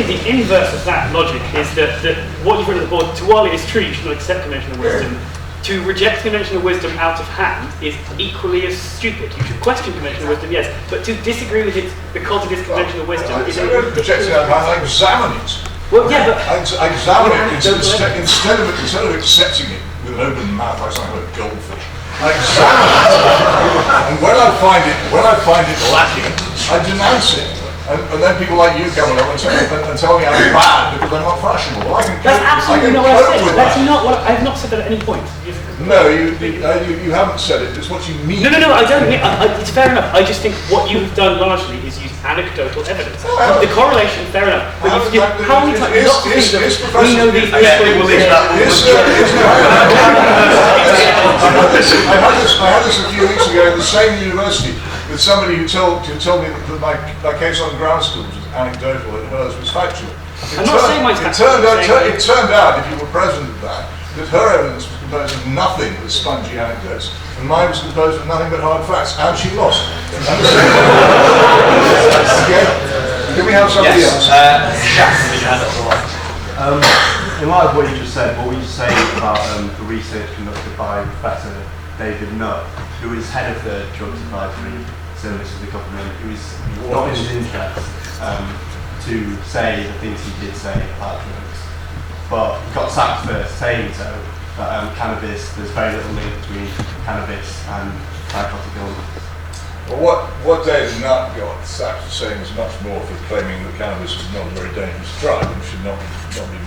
S13: the inverse of that logic is that what you've written at the board, to while it is true you should not accept conventional wisdom, to reject conventional wisdom out of hand is equally as stupid. You should question conventional wisdom, yes, but to disagree with it because it is conventional wisdom is a
S2: reject it out of hand, I examine it.
S13: Well, yeah, but
S2: I examine it instead of accepting it with an open mouth like something like a goldfish. I examine it, and when I find it lacking, I denounce it. And then people like you come along and tell me I'm bad because I'm not fashionable. Well,
S13: that's absolutely not what I said. That's not what I have not said that at any point.
S2: No, you haven't said it. It's what you mean.
S13: No, I don't mean. It's fair enough. I just think what you have done largely is use anecdotal evidence. The correlation, fair enough. But how many times? We know these people.
S2: I had this a few weeks ago at the same university with somebody who told me that my case on ground schools was anecdotal and hers was factual. It turned out, if you were present at that her evidence was composed of nothing but spongy anecdotes, and mine was composed of nothing but hard facts, and she lost. Okay? Can we have somebody else?
S14: In light of what you just said, what would you say about the research conducted by Professor David Nutt?
S15: who is head of the Drugs Advisory Service of the government, who is not in his interest to say the things he did say about drugs. But he got sacked for saying so, that cannabis, there's very little link between cannabis and psychotic illness.
S2: Well, what David Nutt got sacked for saying is much more for claiming that cannabis is not a very dangerous drug and should not be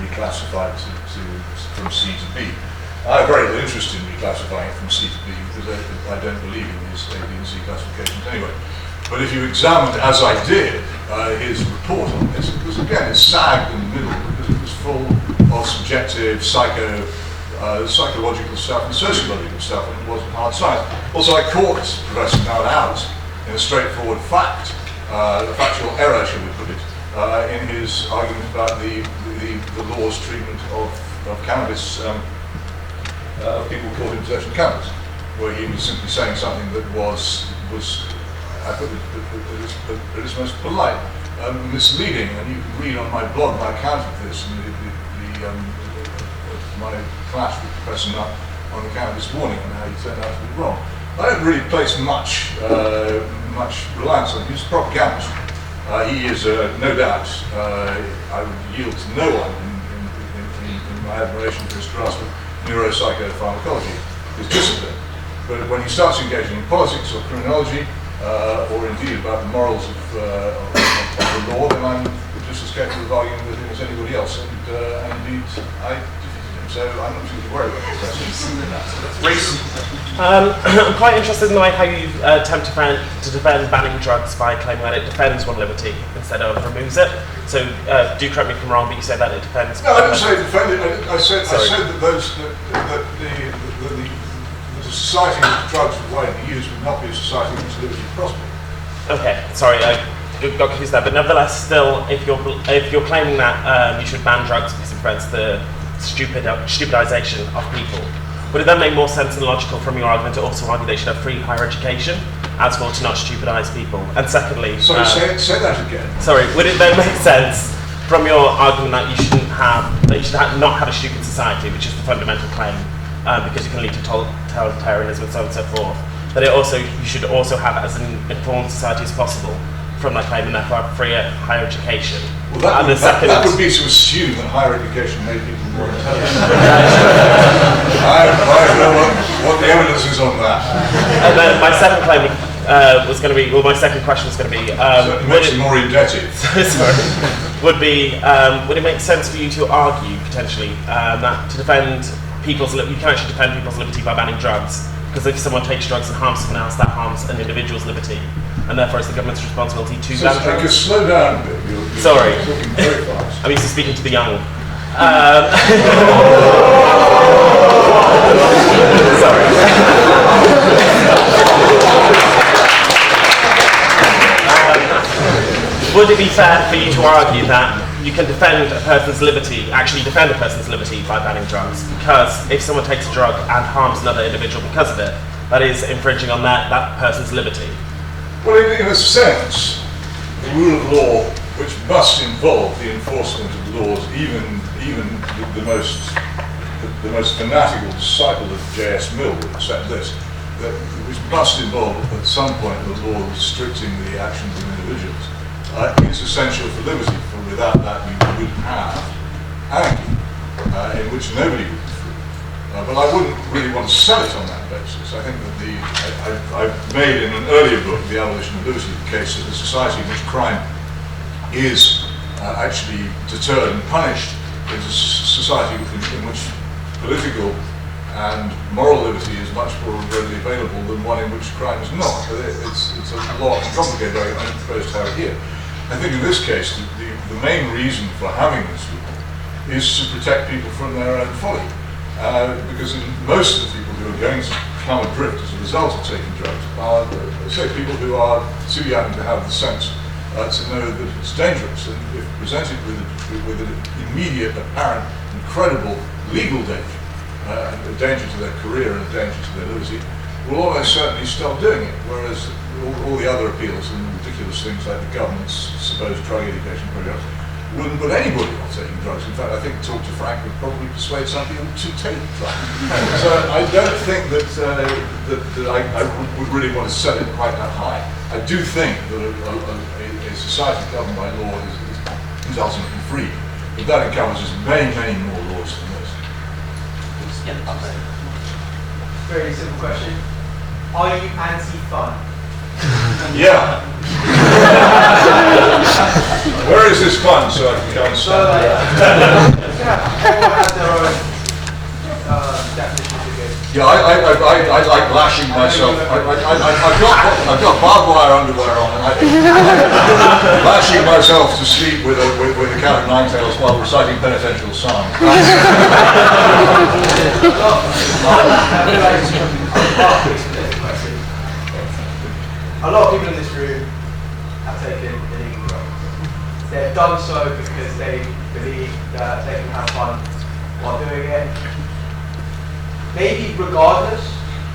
S2: reclassified from C to B. I have very little interest in reclassifying it from C to B because I don't believe in these A, B and C classifications anyway. But if you examined, as I did, his report on this, it was again, it sagged in the middle because it was full of subjective, psychological stuff and sociological stuff, and it wasn't hard science. Also, I caught Professor Nutt out in a straightforward fact, a factual error, shall we put it, in his argument about the law's treatment of cannabis, of people caught in possession of cannabis, where he was simply saying something that was I put it at its most polite, misleading, and you can read on my blog my account of this, and my clash with Professor Nutt on the cannabis warning and how he turned out to be wrong. I don't really place much reliance on him. He's a propagandist. He is, no doubt, I would yield to no one in my admiration for his grasp of neuropsychopharmacology, his discipline. But when he starts engaging in politics or criminology, or indeed about the morals of the law, then I'm just as capable of arguing with him as anybody else. And indeed, I defeated him, so I'm not really worried about this.
S16: I'm quite interested in the way how you attempt to defend banning drugs by claiming that it defends one liberty instead of removes it. So do correct me if I'm wrong, but you said that it defends.
S2: No, I didn't say defend it. I said that the society in which drugs are widely used would not be a society in which liberty prospered.
S16: Okay, sorry, I got confused there. But nevertheless, still, if you're claiming that you should ban drugs because it prevents the stupidization of people, would it then make more sense and logical from your argument to also argue they should have free higher education, as well to not stupidize people? And secondly,
S2: sorry, say that again.
S16: Sorry, would it then make sense from your argument that you should not have a stupid society, which is the fundamental claim, because it can lead to totalitarianism and so on and so forth, that you should also have as an informed society as possible from that claim and therefore have freer higher education?
S2: Well, that would be to assume that higher education made people more intelligent. I don't know what the evidence is on that.
S16: And then my second claim was going to be, well, my second question was going to be,
S2: so it makes you more indebted.
S16: Sorry. Would it make sense for you to argue potentially that to defend people's you can actually defend people's liberty by banning drugs? Because if someone takes drugs and harms someone else, that harms an individual's liberty, and therefore it's the government's responsibility to ban drugs.
S2: Just slow down a bit. You're
S16: Sorry,
S2: talking very fast.
S16: I'm used to speaking to the young. Sorry. Would it be fair for you to argue that you can defend a person's liberty by banning drugs? Because if someone takes a drug and harms another individual because of it, that is infringing on that person's liberty.
S2: Well, in a sense, the rule of law, which must involve the enforcement of laws, even the most fanatical disciple of J.S. Mill would accept this, which must involve at some point the law restricting the actions of individuals. It's essential for liberty, for without that you would have anarchy, in which nobody would be free. But I wouldn't really want to sell it on that basis. I think that I've made in an earlier book, The Abolition of Liberty, the case that a society in which crime is actually deterred and punished is a society in which political and moral liberty is much more readily available than one in which crime is not. It's a lot complicated. I don't propose to have it here. I think in this case, the main reason for having this rule is to protect people from their own folly. Because most of the people who are going to come adrift as a result of taking drugs are, say, people who are too young to have the sense to know that it's dangerous. And if presented with an immediate, apparent, incredible legal danger, a danger to their career and a danger to their liberty, will almost certainly stop doing it. Whereas all the other appeals and ridiculous things like the government's supposed drug education programs wouldn't put anybody off taking drugs. In fact, I think talk to Frank would probably persuade some people to take drugs. So I don't think that I would really want to set it quite that high. I do think that a society governed by law is ultimately free, but that encompasses many, many more laws than this.
S17: Very simple question. Are you anti-fun?
S2: Yeah. Where is this fun so I can go and stand there?
S17: Everyone has their own definition of good.
S2: Yeah, I like lashing myself. I've got barbed wire underwear on, and lashing myself to sleep with a cat of nine tails while reciting penitential psalms.
S17: A lot of people in this room have taken illegal drugs. They've done so because they believe that they can have fun while doing it. Maybe regardless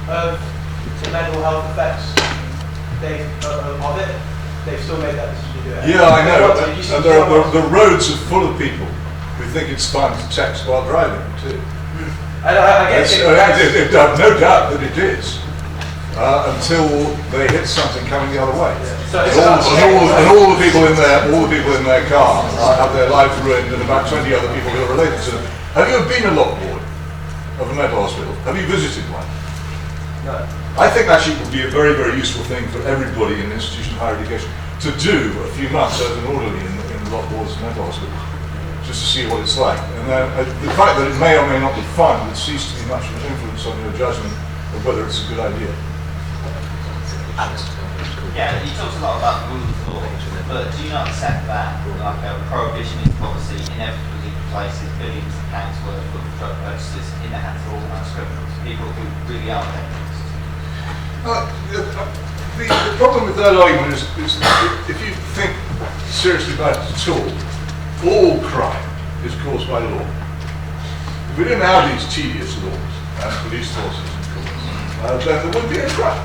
S17: of the mental health effects of it, they've still made that decision to do it.
S2: Yeah, I know. And the roads are full of people who think it's fun to text while driving too.
S17: I guess
S2: I've no doubt that it is. Until they hit something coming the other way, and all the people in their car have their lives ruined, and about 20 other people who are related to them. Have you ever been a lock ward of a mental hospital? Have you visited one?
S17: No.
S2: I think actually it would be a very, very useful thing for everybody in the institution of higher education to do a few months as an orderly in the lock wards of mental hospitals, just to see what it's like. And then the fact that it may or may not be fun would cease to be much of an influence on your judgment of whether it's a good idea.
S5: Yeah, you talked a lot about the rule of law, but do you not accept that like a prohibitionist policy inevitably places billions of pounds worth of drug purchases in the hands of organised criminals, people who really are dangerous?
S2: The problem with that argument is if you think seriously about it at all crime is caused by law. If we didn't have these tedious laws and police forces and courts, then there wouldn't be a crime.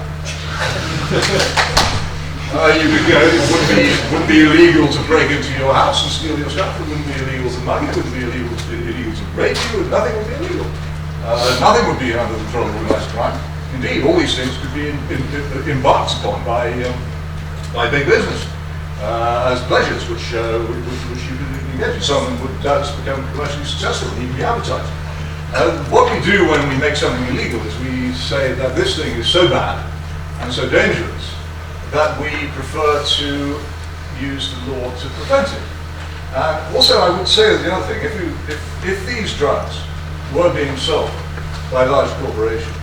S2: It wouldn't be illegal to break into your house and steal your stuff. It wouldn't be illegal to mug you. It wouldn't be illegal to rape you. Nothing would be illegal. Nothing would be under the control of organised crime. Indeed, all these things could be embarked upon by big business as pleasures, which you can engage in. Some of them would become commercially successful and even be advertised. What we do when we make something illegal is we say that this thing is so bad and so dangerous that we prefer to use the law to prevent it. Also, I would say the other thing: if these drugs were being sold by large corporations,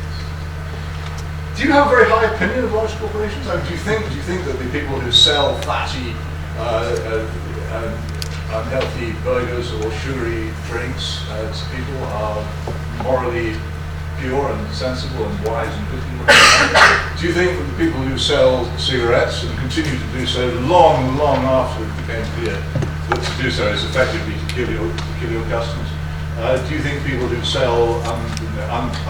S2: do you have a very high opinion of large corporations? I mean, do you think that the people who sell fatty, unhealthy burgers or sugary drinks to people are morally pure and sensible and wise and good? Do you think that the people who sell cigarettes and continue to do so long after it became clear that to do so is effectively to kill your customers? Do you think people who sell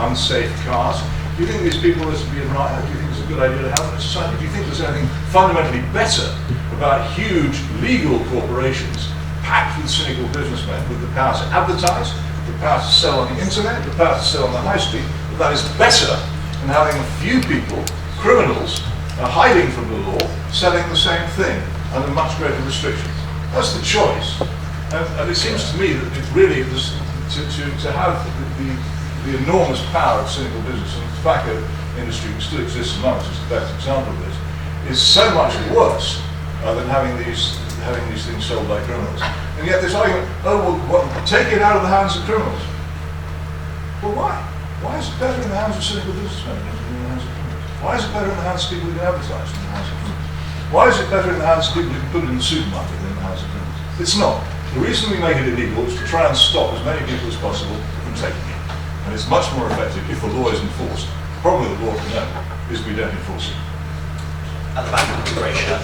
S2: unsafe cars, do you think these people are to be right? Do you think it's a good idea to have in a society? Do you think there's anything fundamentally better about huge legal corporations packed with cynical businessmen with the power to advertise, the power to sell on the internet, the power to sell on the high street, that is better than having a few people, criminals, hiding from the law, selling the same thing under much greater restrictions? That's the choice. And it seems to me that it really is to have the enormous power of cynical business, and the tobacco industry, which still exists among us, is the best example of this, is so much worse than having these things sold by criminals. And yet this argument, take it out of the hands of criminals. Well, why? Why is it better in the hands of cynical businessmen than in the hands of criminals? Why is it better in the hands of people who can advertise than in the hands of criminals? Why is it better in the hands of people who can put it in the supermarket than in the hands of criminals? It's not. The reason we make it illegal is to try and stop as many people as possible from taking it. And it's much more effective if the law is enforced. The problem with the law, you know, is we don't enforce it.
S18: At the back of the ratio.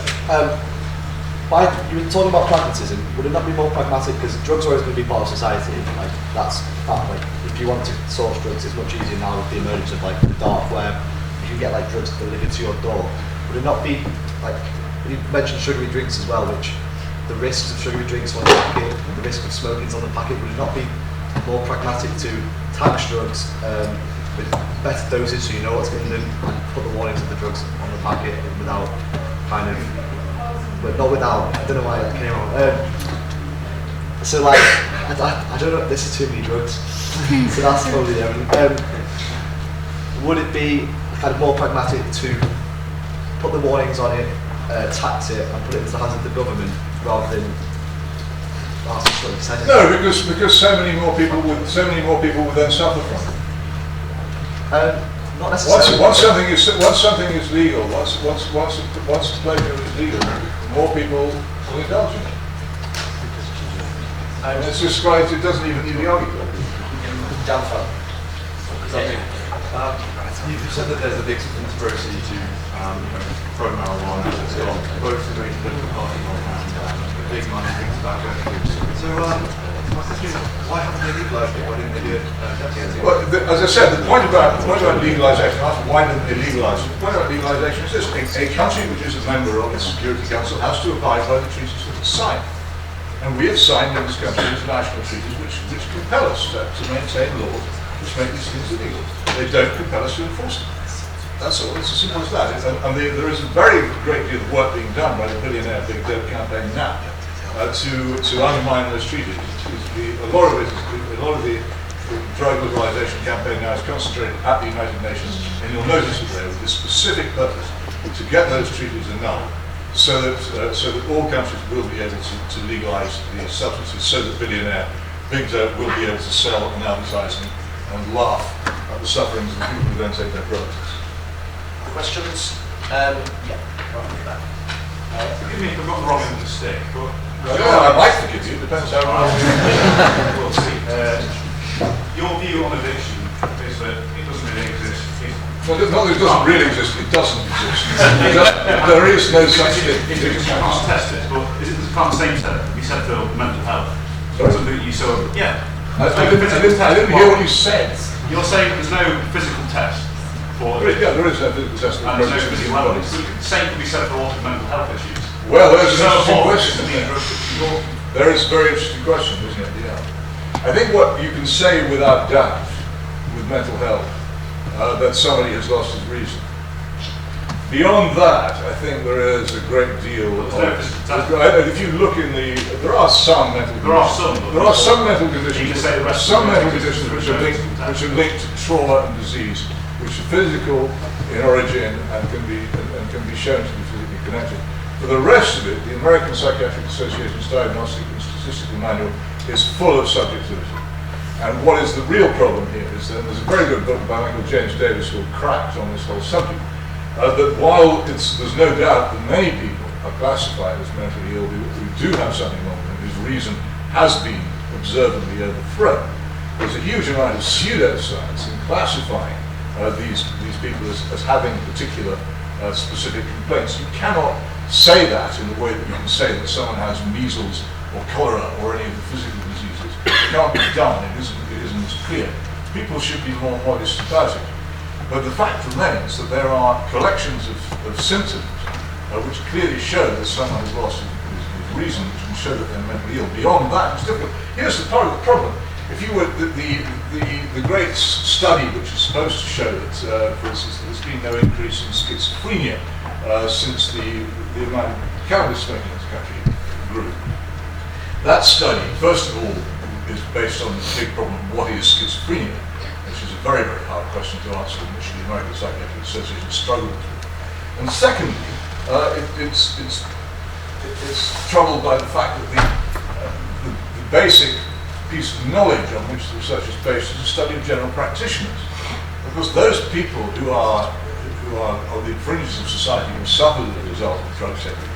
S19: You were talking about pragmatism. Would it not be more pragmatic, because drugs are always going to be part of society? Like that's that. Like if you want to source drugs, it's much easier now with the emergence of like the dark web. You can get like drugs delivered to your door. Would it not be like you mentioned sugary drinks as well, which the risks of sugary drinks on the packet, the risk of smoking's on the packet? Would it not be more pragmatic to tax drugs with better dosage so you know what's in them and put the warnings of the drugs on the packet without kind of, but not without, I don't know why that came out. So like, I don't know, this is too many drugs. So that's probably the evidence. Would it be kind of more pragmatic to put the warnings on it, tax it, and put it into the hands of the government rather than?
S2: No, because so many more people would then suffer from it.
S19: Not necessarily.
S2: Once something is legal, once pleasure is legal, more people will indulge in it. And it's described. It doesn't even need the argument.
S20: You said that there's a big conspiracy to pro marijuana. It's got both the main political parties and big money big tobacco. So my question is, why haven't they legalised it? Why didn't they do it decades ago?
S2: Well, as I said, the point about legalisation, why didn't they legalise it? The point about legalisation is this: a country which is a member of the Security Council has to abide by the treaties that it's signed. And we have signed in this country international treaties which compel us to maintain laws which make these things illegal. They don't compel us to enforce them. That's all. It's as simple as that. And there is a very great deal of work being done by the billionaire Big Dope campaign now to undermine those treaties. A lot of the drug liberalisation campaign now is concentrated at the United Nations, and you'll notice it there with the specific purpose to get those treaties annulled, so that all countries will be able to legalise these substances, so that billionaire Big Dope will be able to sell and advertise them and laugh at the sufferings of the people who then take their products.
S1: Questions?
S20: Forgive me if I've got the wrong end of the stick, but
S2: I'd like to forgive you. It depends how wrong.
S20: We'll see. Your view on addiction is that it doesn't really exist.
S2: Well, not that it doesn't really exist, it doesn't exist. There is no such thing.
S20: You can't test it, but is it the same set you said for mental health?
S2: Sorry?
S20: Something that you saw, yeah.
S2: I didn't hear what you said.
S20: You're saying there's no physical test for
S2: Yeah, there is no physical test.
S20: And there's no physical evidence. The same can be said for all mental health issues.
S2: Well, there's an interesting question. There is a very interesting question, isn't it? Yeah. I think what you can say without doubt with mental health, that somebody has lost his reason. Beyond that, I think there is a great deal of. If you look in there are some mental conditions. There are some mental conditions. Some mental conditions which are linked to trauma and disease, which are physical in origin and can be shown to be physically connected. For the rest of it, the American Psychiatric Association's Diagnostic and Statistical Manual is full of subjectivity. And what is the real problem here is that there's a very good book by Michael James Davis called Cracked on this whole subject. That while there's no doubt that many people are classified as mentally ill who do have something wrong with them, whose reason has been observably overthrown, there's a huge amount of pseudoscience in classifying these people as having particular specific complaints. You cannot say that in the way that you can say that someone has measles or cholera or any of the physical diseases. It can't be done. It isn't as clear. People should be more modest about it. But the fact remains that there are collections of symptoms which clearly show that someone has lost his reason, which can show that they're mentally ill. Beyond that, it's difficult. Here's the part of the problem. If you were the great study which is supposed to show that, for instance, there's been no increase in schizophrenia since the amount of cannabis smoking in this country grew. That study, first of all, is based on the big problem: what is schizophrenia? Which is a very, very hard question to answer, which the American Psychiatric Association struggles with. And secondly, it's troubled by the fact that the basic piece of knowledge on which the research is based is a study of general practitioners. Because those people who are on the fringes of society, who suffer as a result of drug taking,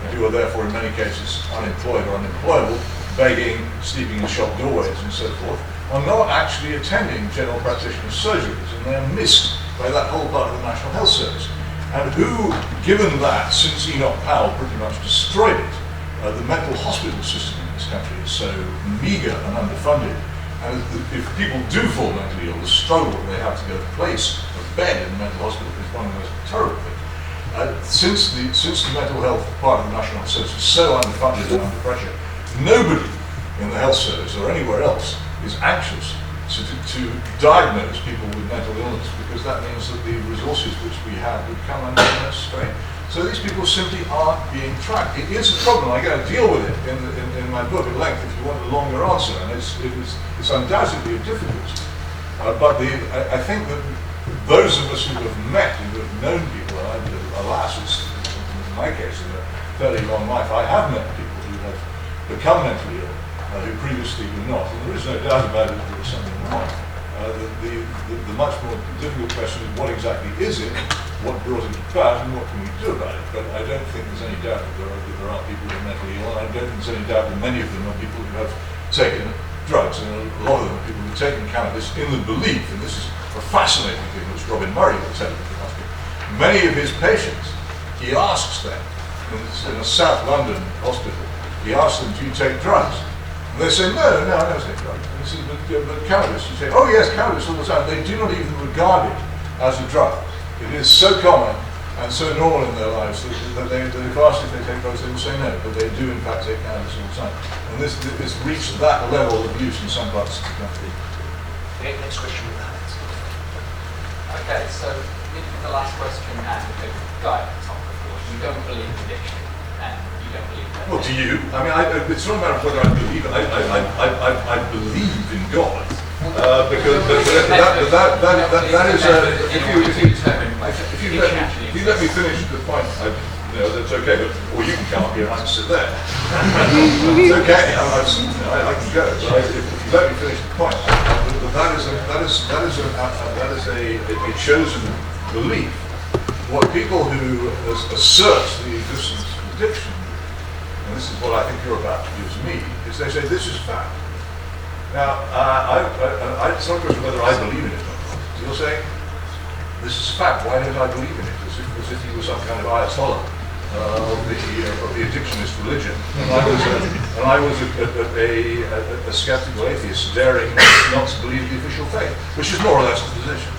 S2: and who are therefore in many cases unemployed or unemployable, begging, sleeping in shop doorways and so forth, are not actually attending general practitioner surgeries, and they are missed by that whole part of the National Health Service. And who, given that, since Enoch Powell pretty much destroyed it, the mental hospital system in this country is so meagre and underfunded, and if people do fall mentally ill, the struggle that they have to go to place a bed in the mental hospital is one of the most terrible things. since the mental health part of the National Health Service is so underfunded and under pressure, nobody in the health service or anywhere else is anxious to diagnose people with mental illness, because that means that the resources which we have would come under immense strain. So these people simply aren't being tracked. It is a problem. I go deal with it in my book at length if you want a longer answer, and it's undoubtedly a difficulty. But I think that those of us who have met, who have known people, alas, it's in my case, in a fairly long life, I have met people who have become mentally ill, who previously were not. And there is no doubt about it, there is something wrong. The much more difficult question is what exactly is it, what brought it about, and what can we do about it? But I don't think there's any doubt that there are people who are mentally ill, and I don't think there's any doubt that many of them are people who have taken drugs, and a lot of them are people who have taken cannabis in the belief, and this is a fascinating thing which Robin Murray will tell you, many of his patients, he asks them, in a South London hospital, he asks them, do you take drugs? And they say, no, I don't take drugs. And he says, but cannabis, you say, oh yes, cannabis all the time. They do not even regard it as a drug. It is so common and so normal in their lives that if asked if they take drugs, they will say no, but they do in fact take cannabis all the time. And this reached that level of use in some parts of the country.
S21: Okay, next question with that. Okay, so the last question, and the guy at the top, of course, you don't believe in addiction, and you don't believe that.
S2: Well, do you? I mean, it's not a matter of whether I believe it. I believe in God. Because that is if you let me finish the point, that's okay. But or you can come up here and I can sit there. It's okay. I can go. But if you let me finish the point, that is a chosen belief. What people who assert the existence of addiction, and this is what I think you're about to do to me, is they say this is fact. Now, it's not a question whether I believe in it or not. You'll say, this is fact, why don't I believe in it? As if he was some kind of Ayatollah of the addictionist religion. And I was a skeptical atheist, daring not to believe the official faith, which is more or less the position.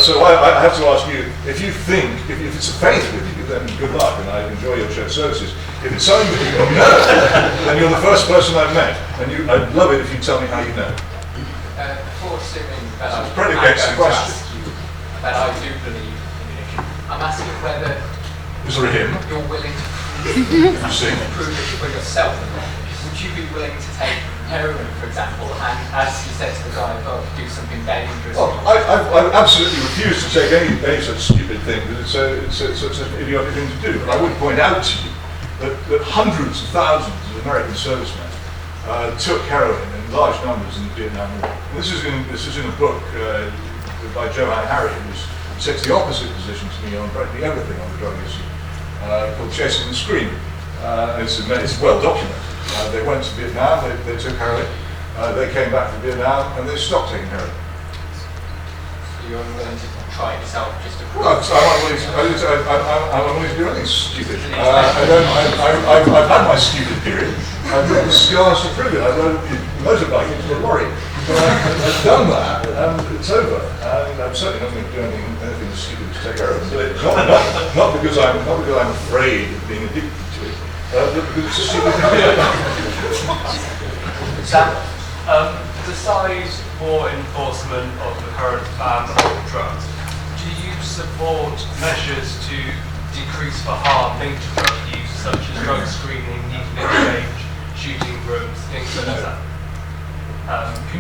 S2: So I have to ask you, if you think, if it's a faith with you, then good luck, and I enjoy your church services. If it's something that you know, then you're the first person I've met, and I'd love it if you tell me how you know.
S21: Before assuming that
S2: So it predicates the question.
S21: that I do believe in addiction, I'm asking whether
S2: Is there a hymn?
S21: you're willing
S2: You sing.
S21: to prove it for yourself. Would you be willing to take heroin, for example, and as you said to the guy, do something dangerous?
S2: Well, I absolutely refuse to take any such stupid thing, because it's an idiotic thing to do. But I would point out to you that hundreds of thousands of American servicemen took heroin in large numbers in the Vietnam War. And this is in a book by Joanne Harry, who takes the opposite position to me on practically everything on the drug issue, called Chasing the Scream. It's well documented. They went to Vietnam, they took heroin, they came back from Vietnam, and they stopped taking heroin.
S21: So you're unwilling to try it yourself just to prove
S2: I'm unwilling to do anything stupid. I've had my stupid period. I've got the scars to prove it. I rode a motorbike into a lorry. But I've done that, and it's over. And I'm certainly not going to do anything stupid to take heroin. Not because I'm afraid of being addicted to it, but because it's a stupid thing.
S22: Sam, besides more enforcement of the current ban on drugs, do you support measures to decrease the harm linked to drug use, such as drug screening, needle exchange, shooting rooms, things such as that?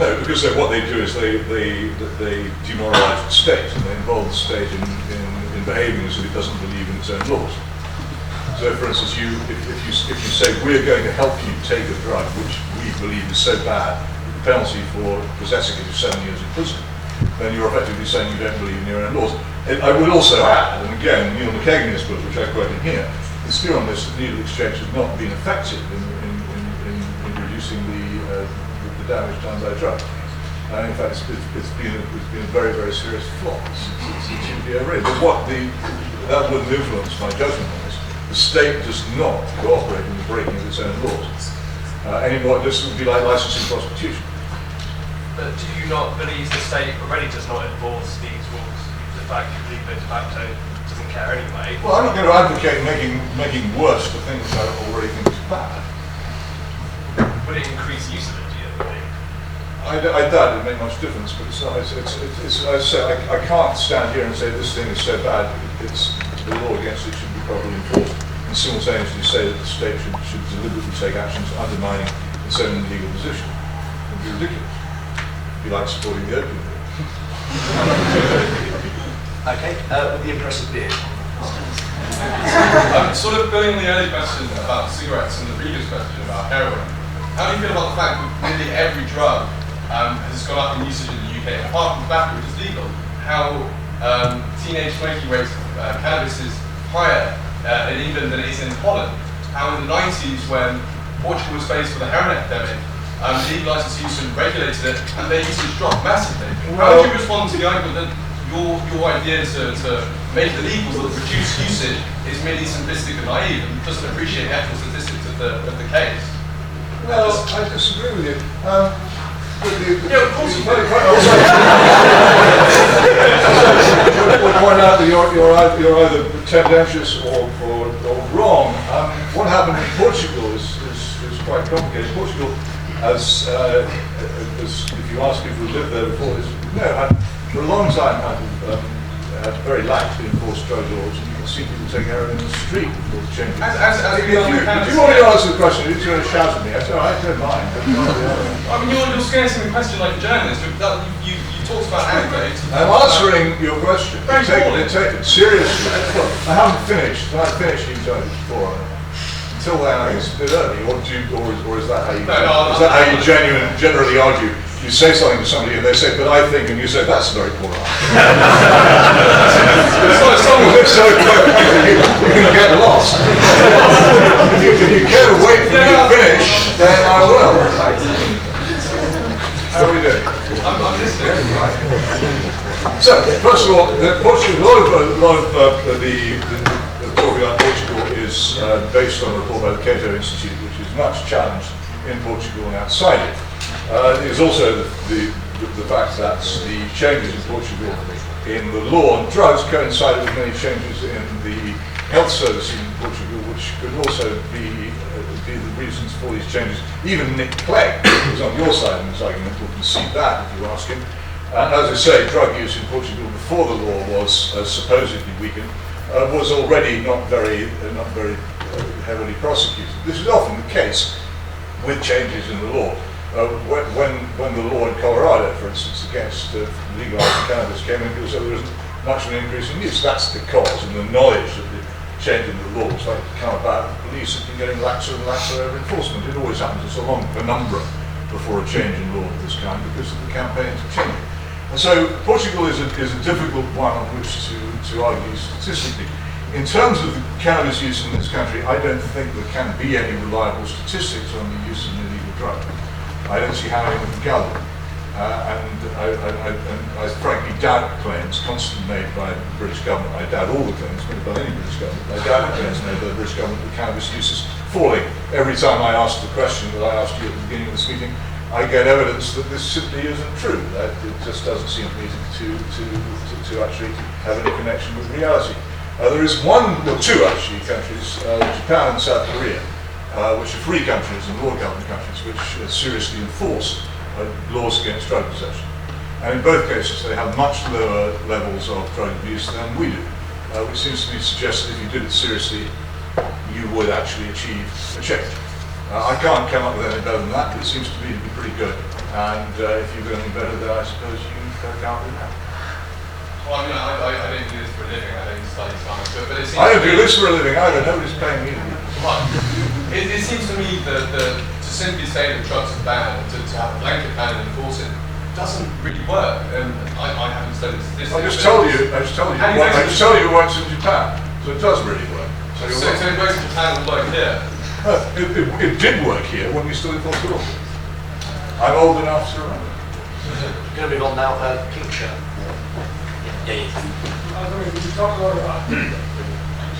S2: No, because what they do is they demoralise the state, and they involve the state in behaving as if it doesn't believe in its own laws. So, for instance, if you say we're going to help you take a drug which we believe is so bad, the penalty for possessing it is 7 years in prison, then you're effectively saying you don't believe in your own laws. I would also add, and again, Neil McKagan in his book, which I quote in here, is clear on this that needle exchange has not been effective in reducing the damage done by drugs. And in fact, it's been a very, very serious flaw. It should be overrated. But that wouldn't influence my judgment on this. The state does not cooperate in the breaking of its own laws. Anymore, this would be like licensing prostitution.
S22: But do you not believe the state already does not enforce these rules? The fact you believe the de facto doesn't care anyway.
S2: Well, I'm not going to advocate making worse the things I already think is bad.
S22: Would it increase use of it, do you think?
S2: I doubt it would make much difference, but it's not. As I say, I can't stand here and say this thing is so bad. It's the law against it should be properly enforced, and simultaneously say that the state should deliberately take actions undermining its own legal position. It would be ridiculous. It'd be like supporting the opium law.
S1: Okay, with the impressive beard.
S3: Sort of building on the earlier question about cigarettes and the previous question about heroin, how do you feel about the fact that nearly every drug has gone up in usage in the UK, apart from tobacco, which is legal? How teenage smoking rates of cannabis is higher in England than it is in Holland? How in the 90s, when Portugal was faced with a heroin epidemic, legalised its use and regulated it, and their usage dropped massively. How would you respond to the argument that your idea to make it illegal but reduce usage is merely simplistic and naive and doesn't appreciate the actual statistics of the case?
S2: Well, I disagree with you.
S3: Yeah, of course you do.
S2: Would point out that you're either tendentious or wrong. What happened in Portugal is quite complicated. Portugal, as if you ask people who lived there before this, had for a long time had very laxly enforced drug laws, and you can see people take heroin in the street before the changes. If you want me to answer the question, you're going to shout at me. I said, I don't mind.
S3: I mean, you're skirting the question like a journalist. You talked about anecdotes.
S2: I'm answering your question. Take it seriously. Look, I haven't finished. When I finish, you tell me before. Until then, I think it's a bit early. Or is that how you? Is that how you generally argue? You say something to somebody and they say, "But I think," and you say, "That's a very poor argument." So you're going to get lost. If you care to wait for me to finish, then I will. How are we doing?
S3: I'm listening.
S2: So, first of all, Portugal, a lot of the talk about Portugal is based on a report by the Cato Institute, which is much challenged in Portugal and outside it. There's also the fact that the changes in Portugal in the law on drugs coincided with many changes in the health service in Portugal, which could also be the reasons for these changes. Even Nick Clegg, who was on your side in this argument, will concede that if you ask him. And as I say, drug use in Portugal before the law was supposedly weakened was already not very heavily prosecuted. This is often the case with changes in the law. When the law in Colorado, for instance, against legalizing cannabis came in, people said there wasn't much of an increase in use. That's the cause, and the knowledge that the change in the law was like to come about. The police have been getting laxer and laxer over enforcement. It always happens. It's a long penumbra before a change in law of this kind because of the campaigns of change. And so Portugal is a difficult one on which to argue statistically. In terms of the cannabis use in this country, I don't think there can be any reliable statistics on the use of an illegal drug. I don't see how anyone can gather them. And I frankly doubt claims constantly made by the British government. I doubt all the claims made by any British government. I doubt the claims made by the British government that cannabis use is falling. Every time I ask the question that I asked you at the beginning of this meeting, I get evidence that this simply isn't true. That it just doesn't seem to me to actually have any connection with reality. There is one, or two actually, countries, Japan and South Korea, which are free countries and law-governed countries, which seriously enforce laws against drug possession. And in both cases, they have much lower levels of drug abuse than we do, which seems to me to suggest that if you did it seriously, you would actually achieve a change. I can't come up with anything better than that, but it seems to me to be pretty good. And if you've got anything better, then I suppose you can't do that.
S3: Well, I mean, I don't do this for a living. I don't study science, but it seems
S2: I don't do this for a living either. Nobody's paying me.
S3: Well, it seems to me that to simply say that drugs are banned, to have a blanket ban and enforce it, doesn't really work. And I haven't studied statistics.
S2: I just told you it works in Japan, so it does really work.
S3: So it works in Japan and work here.
S2: It did work here when we still enforced the law. I'm old enough to remember.
S18: We're going to move on now. Kingshire. Yeah.
S4: I was wondering, you talk a lot about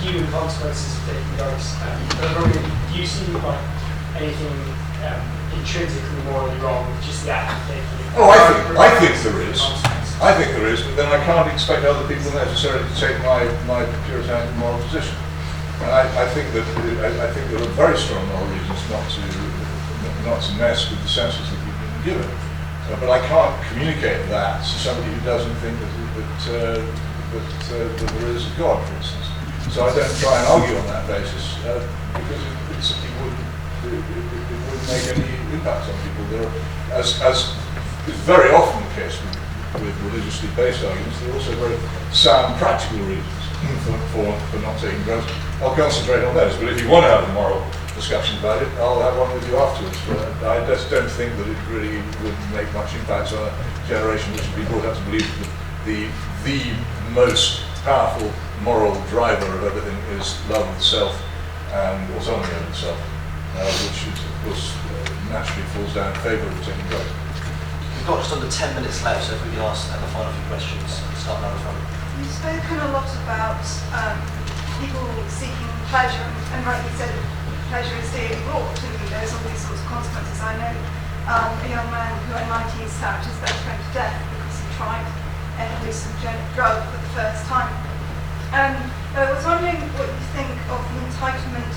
S4: human consequences of taking drugs. I was wondering, do you see anything intrinsically morally wrong with just the act of taking it?
S2: Oh, I think there is. I think there is, but then I can't expect other people necessarily to take my puritanical moral position. And I think that there are very strong moral reasons not to mess with the senses that we've been given. But I can't communicate that to somebody who doesn't think that there is a God, for instance. So I don't try and argue on that basis because it simply wouldn't make any impact on people. There are, as is very often the case with religiously based arguments, there are also very sound practical reasons for not taking drugs. I'll concentrate on those, but if you want to have a moral discussion about it, I'll have one with you afterwards. I just don't think that it really would make much impact on a generation which would be brought up to believe that the most powerful moral driver of everything is love of the self and autonomy of the self, which is, of course, naturally falls down in favour of taking drugs.
S18: We've got just under 10 minutes left, so if we can ask the final few questions, start down the front.
S6: You've spoken a lot about people seeking pleasure, and rightly said pleasure is daily wrought, and there's all these sorts of consequences. I know a young man who at 19 stabbed his best friend to death because he tried a hallucinogenic drug for the first time. But I was wondering what you think of the entitlement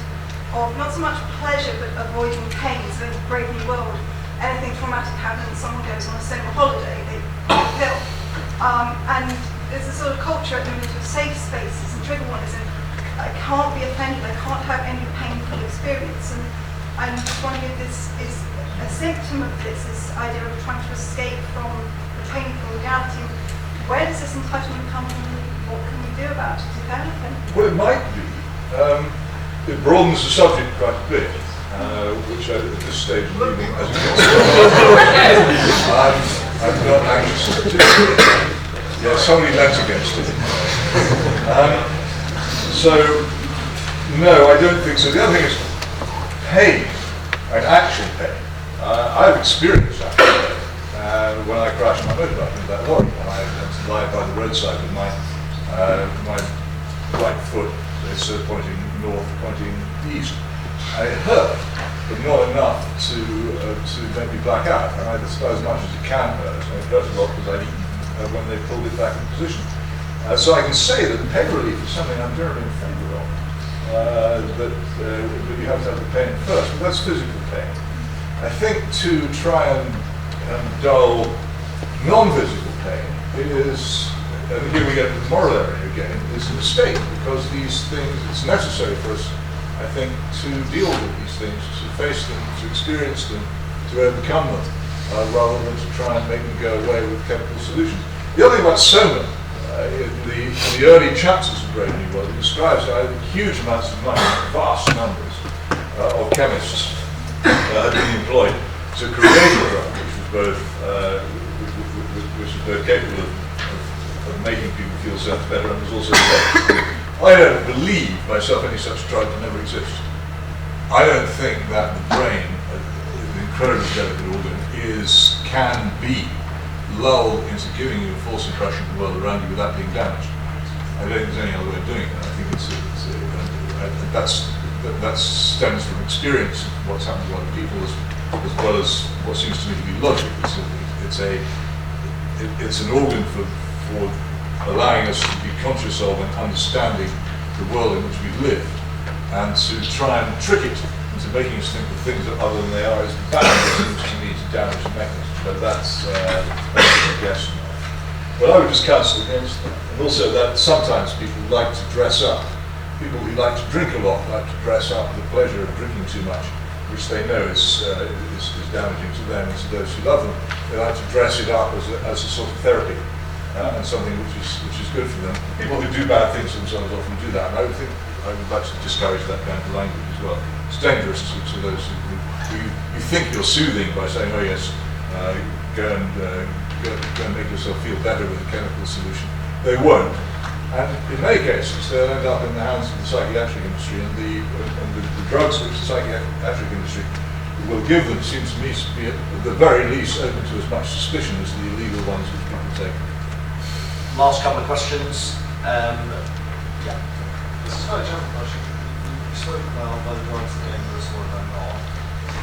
S6: of not so much pleasure but avoiding pain. So in the Brave New World, anything traumatic happens, someone goes on a summer holiday, they take a pill. And there's a sort of culture at the moment of safe spaces and trigger warnings, and I can't be offended, I can't have any painful experience. And I'm just wondering if this is a symptom of this idea of trying to escape from the painful reality. Where does this entitlement come from? What can we do about it, if anything?
S2: Well, it might be. It broadens the subject quite a bit, which at this stage of the evening, as you can see, I'm not anxious to do. Yeah, somebody leant against it. So, no, I don't think so. The other thing is pain, and actual pain. I've experienced that when I crashed my motorbike into that lorry, and I had to lie by the roadside with my right foot pointing north, pointing east. And it hurt, but not enough to make me black out. And that's about as much as it can hurt. And it hurt a lot because I'd eaten when they pulled it back in position. So I can say that pain relief is something I'm generally in favour of. But you have to have the pain first. But that's physical pain. I think to try and dull non-physical pain is, and here we get to the moral area again, is a mistake, because these things, it's necessary for us, I think, to deal with these things, to face them, to experience them, to overcome them, rather than to try and make them go away with chemical solutions. The other thing about Soma, in the early chapters of Brave New World, it describes how huge amounts of money, vast numbers of chemists had been employed to create a drug which was both capable of making people feel so much better and was also I don't believe myself any such drug can ever exist. I don't think that the brain, an incredibly delicate organ, can be lulled into giving you a false impression of the world around you without being damaged. I don't think there's any other way of doing it. I think that stems from experience of what's happened to other people, as well as what seems to me to be logic. It's an organ for allowing us to be conscious of and understanding the world in which we live, and to try and trick it into making us think that things are other than they are is bad. It seems to me to damage the mechanism, but that's a suggestion. But I would just counsel against that. And also that sometimes people like to dress up. People who like to drink a lot like to dress up the pleasure of drinking too much, which they know is damaging to them and to those who love them. They like to dress it up as a sort of therapy and something which is good for them. People who do bad things themselves often do that, and I would like to discourage that kind of language as well. It's dangerous to those who you think you're soothing by saying, oh yes, go and make yourself feel better with a chemical solution. They won't. And in many cases, they'll end up in the hands of the psychiatric industry, and the drugs which the psychiatric industry will give them seems to me to be, at the very least, open to as much suspicion as the illegal ones which people take.
S18: Last couple of questions. Yeah.
S20: This is quite a general question. You spoke about whether drugs are dangerous or they're not.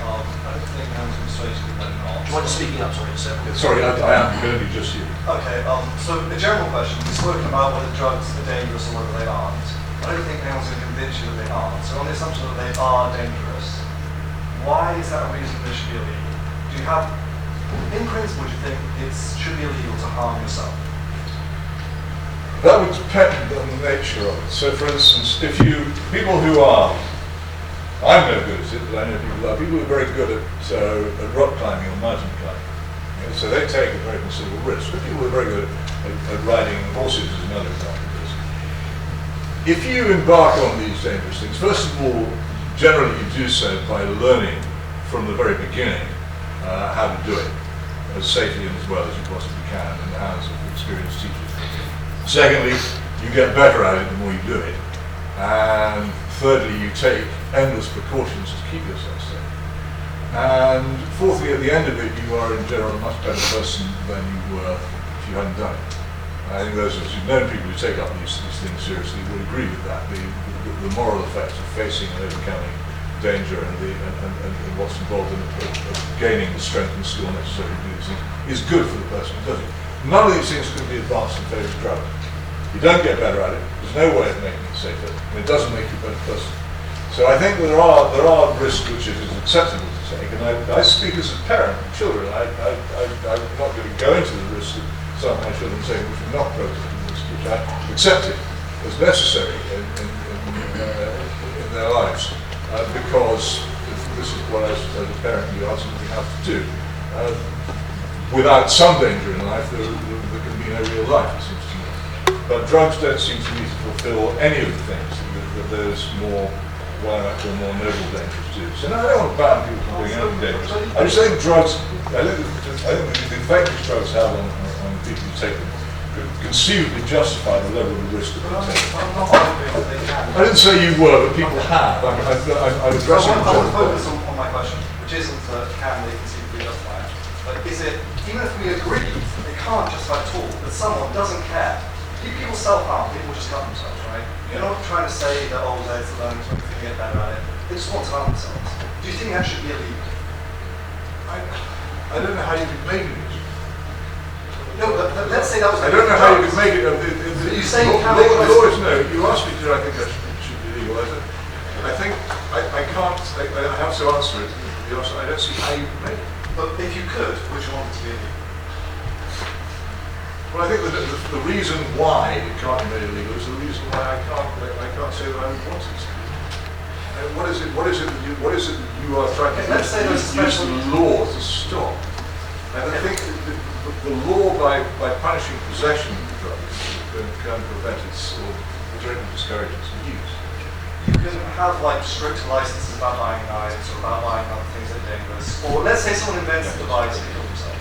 S20: I don't think anyone's
S18: persuade people that are not.
S19: Do you mind speaking up, sorry, sir?
S2: Sorry, I am going to be just you.
S18: Okay, so the general question, we've spoken about whether drugs are dangerous or whether they aren't. I don't think anyone's going to convince you that they aren't. So on the assumption that they are dangerous, why is that a reason they should be illegal? Do you have, in principle, do you think it should be illegal to harm yourself?
S2: That would depend on the nature of it. So for instance, if people who are, I'm no good at it, but I know people who are very good at rock climbing or mountain climbing. You know, so they take a very considerable risk. But people who are very good at riding horses is another example of this. If you embark on these dangerous things, first of all, generally you do so by learning from the very beginning how to do it as safely and as well as you possibly can in the hands of experienced teachers. Secondly, you get better at it the more you do it. And thirdly, you take endless precautions to keep yourself safe. And fourthly, at the end of it, you are in general a much better person than you were if you hadn't done it. I think those of us who've known people who take up these things seriously would agree with that. The moral effects of facing and overcoming danger and what's involved in gaining the strength and skill necessary to do these things is good for the person who does it. None of these things can be advanced in favour of drugs. You don't get better at it. There's no way of making it safer, and it doesn't make you a better person. So I think that there are risks which it is acceptable to take, and I speak as a parent of children. I'm not going to go into the risk that some of my children take which are not protesting risk, which I accept it as necessary in their lives, because this is what as a parent you ultimately have to do. Without some danger in life, there can be no real life, it seems to me. But drugs don't seem to me to fulfill any of the things that those more, what I might call more noble dangers do. So no, I don't want to ban people from doing anything dangerous. I just think drugs, I think the effect these drugs have on people who take them could conceivably justify the level of the risk that they take. I didn't say you were, but people have. I'm addressing
S18: I want to focus on my question, which isn't can they conceivably justify it, but is it, even if we agree it can't justify at all, that someone doesn't care. People self-harm, people just cut themselves, right? You're not trying to say that, oh, there's the learning something to get better at it. They just want to harm themselves. Do you think that should be illegal?
S2: I don't know how you could make it.
S18: No, but let's say that was.
S2: I don't know how you could make it.
S18: You say you can't.
S2: You asked me, did I think that should be legal? I think I can't. I have to answer it. I don't see how you could make it.
S18: But if you could, would you want it to be illegal?
S2: Well, I think the reason why it can't be made illegal is the reason why I can't say that I would want it to. What is it that you are trying to use the law to stop? And I think the law by punishing possession of the drug can prevent its or greatly discourage its use.
S18: You can have like strict licenses about buying knives or about buying other things that are dangerous. Or let's say someone invents a device to kill himself,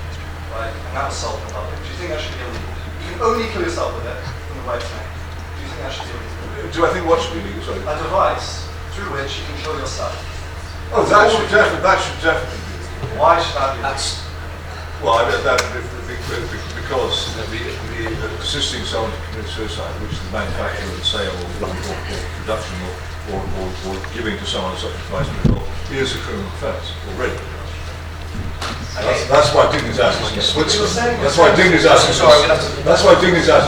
S18: right? And that was sold in public. Do you think that should be illegal? You can only kill yourself with it from the website. Do you think that should be illegal?
S2: Do I think what should be illegal? Sorry.
S18: A device through which you can kill yourself.
S2: Oh, that should definitely be illegal.
S18: Why should that be illegal?
S2: Well, I bet that because assisting someone to commit suicide, which the manufacturer and sale or production or giving to someone such advice is a criminal offence already. That's why Dignitas is in Switzerland. That's why Dignitas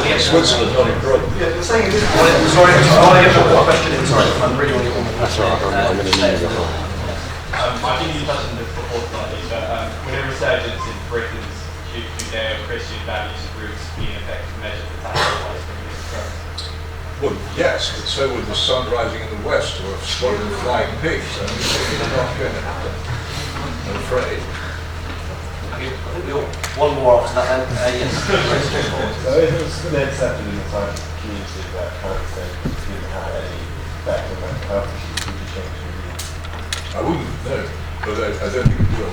S2: is in Switzerland, not in Britain.
S18: Yeah, you're saying it isn't.
S19: Sorry, I want to get one question in. Sorry, I'm really on
S7: That's all right, I'm going to need it.
S8: I think you touched on this before slightly, but with a resurgence in Britain's Judeo-Christian values and roots being an effective measure to tackle white supremacy.
S2: Well, yes, but so would the sun rising in the west or a squadron of flying pigs. I mean, it's not going to happen, I'm afraid.
S19: One more after that then. Yes.
S15: So if it was fully accepted in the scientific community that cancer didn't have any effect on mental health issues, would you change your view?
S2: I wouldn't, no, but I don't think it will.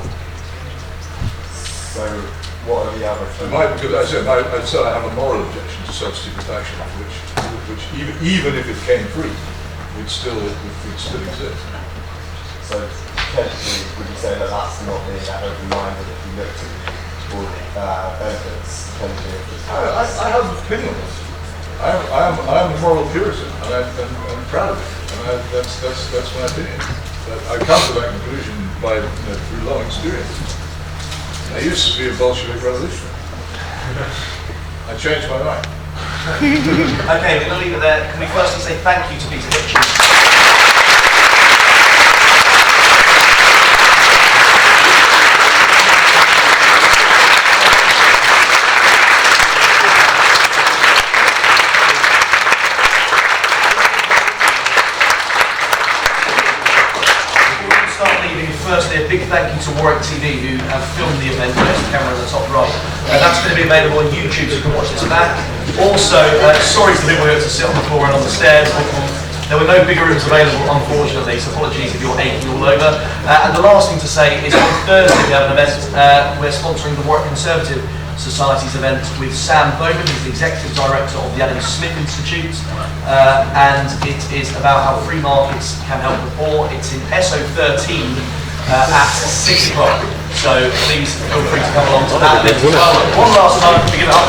S15: So what are the other things?
S2: Because I said I have a moral objection to self-stupefaction, which even if it came free, would still exist.
S15: So potentially, would you say that that's not being that open-minded if you looked at the benefits potentially of this?
S2: I have opinions. I am a moral puritan, and I'm proud of it, and that's my opinion. But I come to that conclusion by through long experience. I used to be a Bolshevik revolutionary. I changed my mind.
S1: Okay, we're going to leave it there. Can we firstly say thank you to Peter Hitchens? Firstly, a big thank you to Warwick TV who have filmed the event. There's the camera on the top right. That's going to be available on YouTube, so you can watch this back. Also, sorry to the people who had to sit on the floor and on the stairs. There were no bigger rooms available, unfortunately, so apologies if you're aching all over. And the last thing to say is on Thursday we have an event. We're sponsoring the Warwick Conservative Society's event with Sam Bowman, who's the Executive Director of the Adam Smith Institute, and it is about how free markets can help the poor. It's in SO13 at 6 o'clock, so please feel free to come along to that event as well. One last time, we give it up.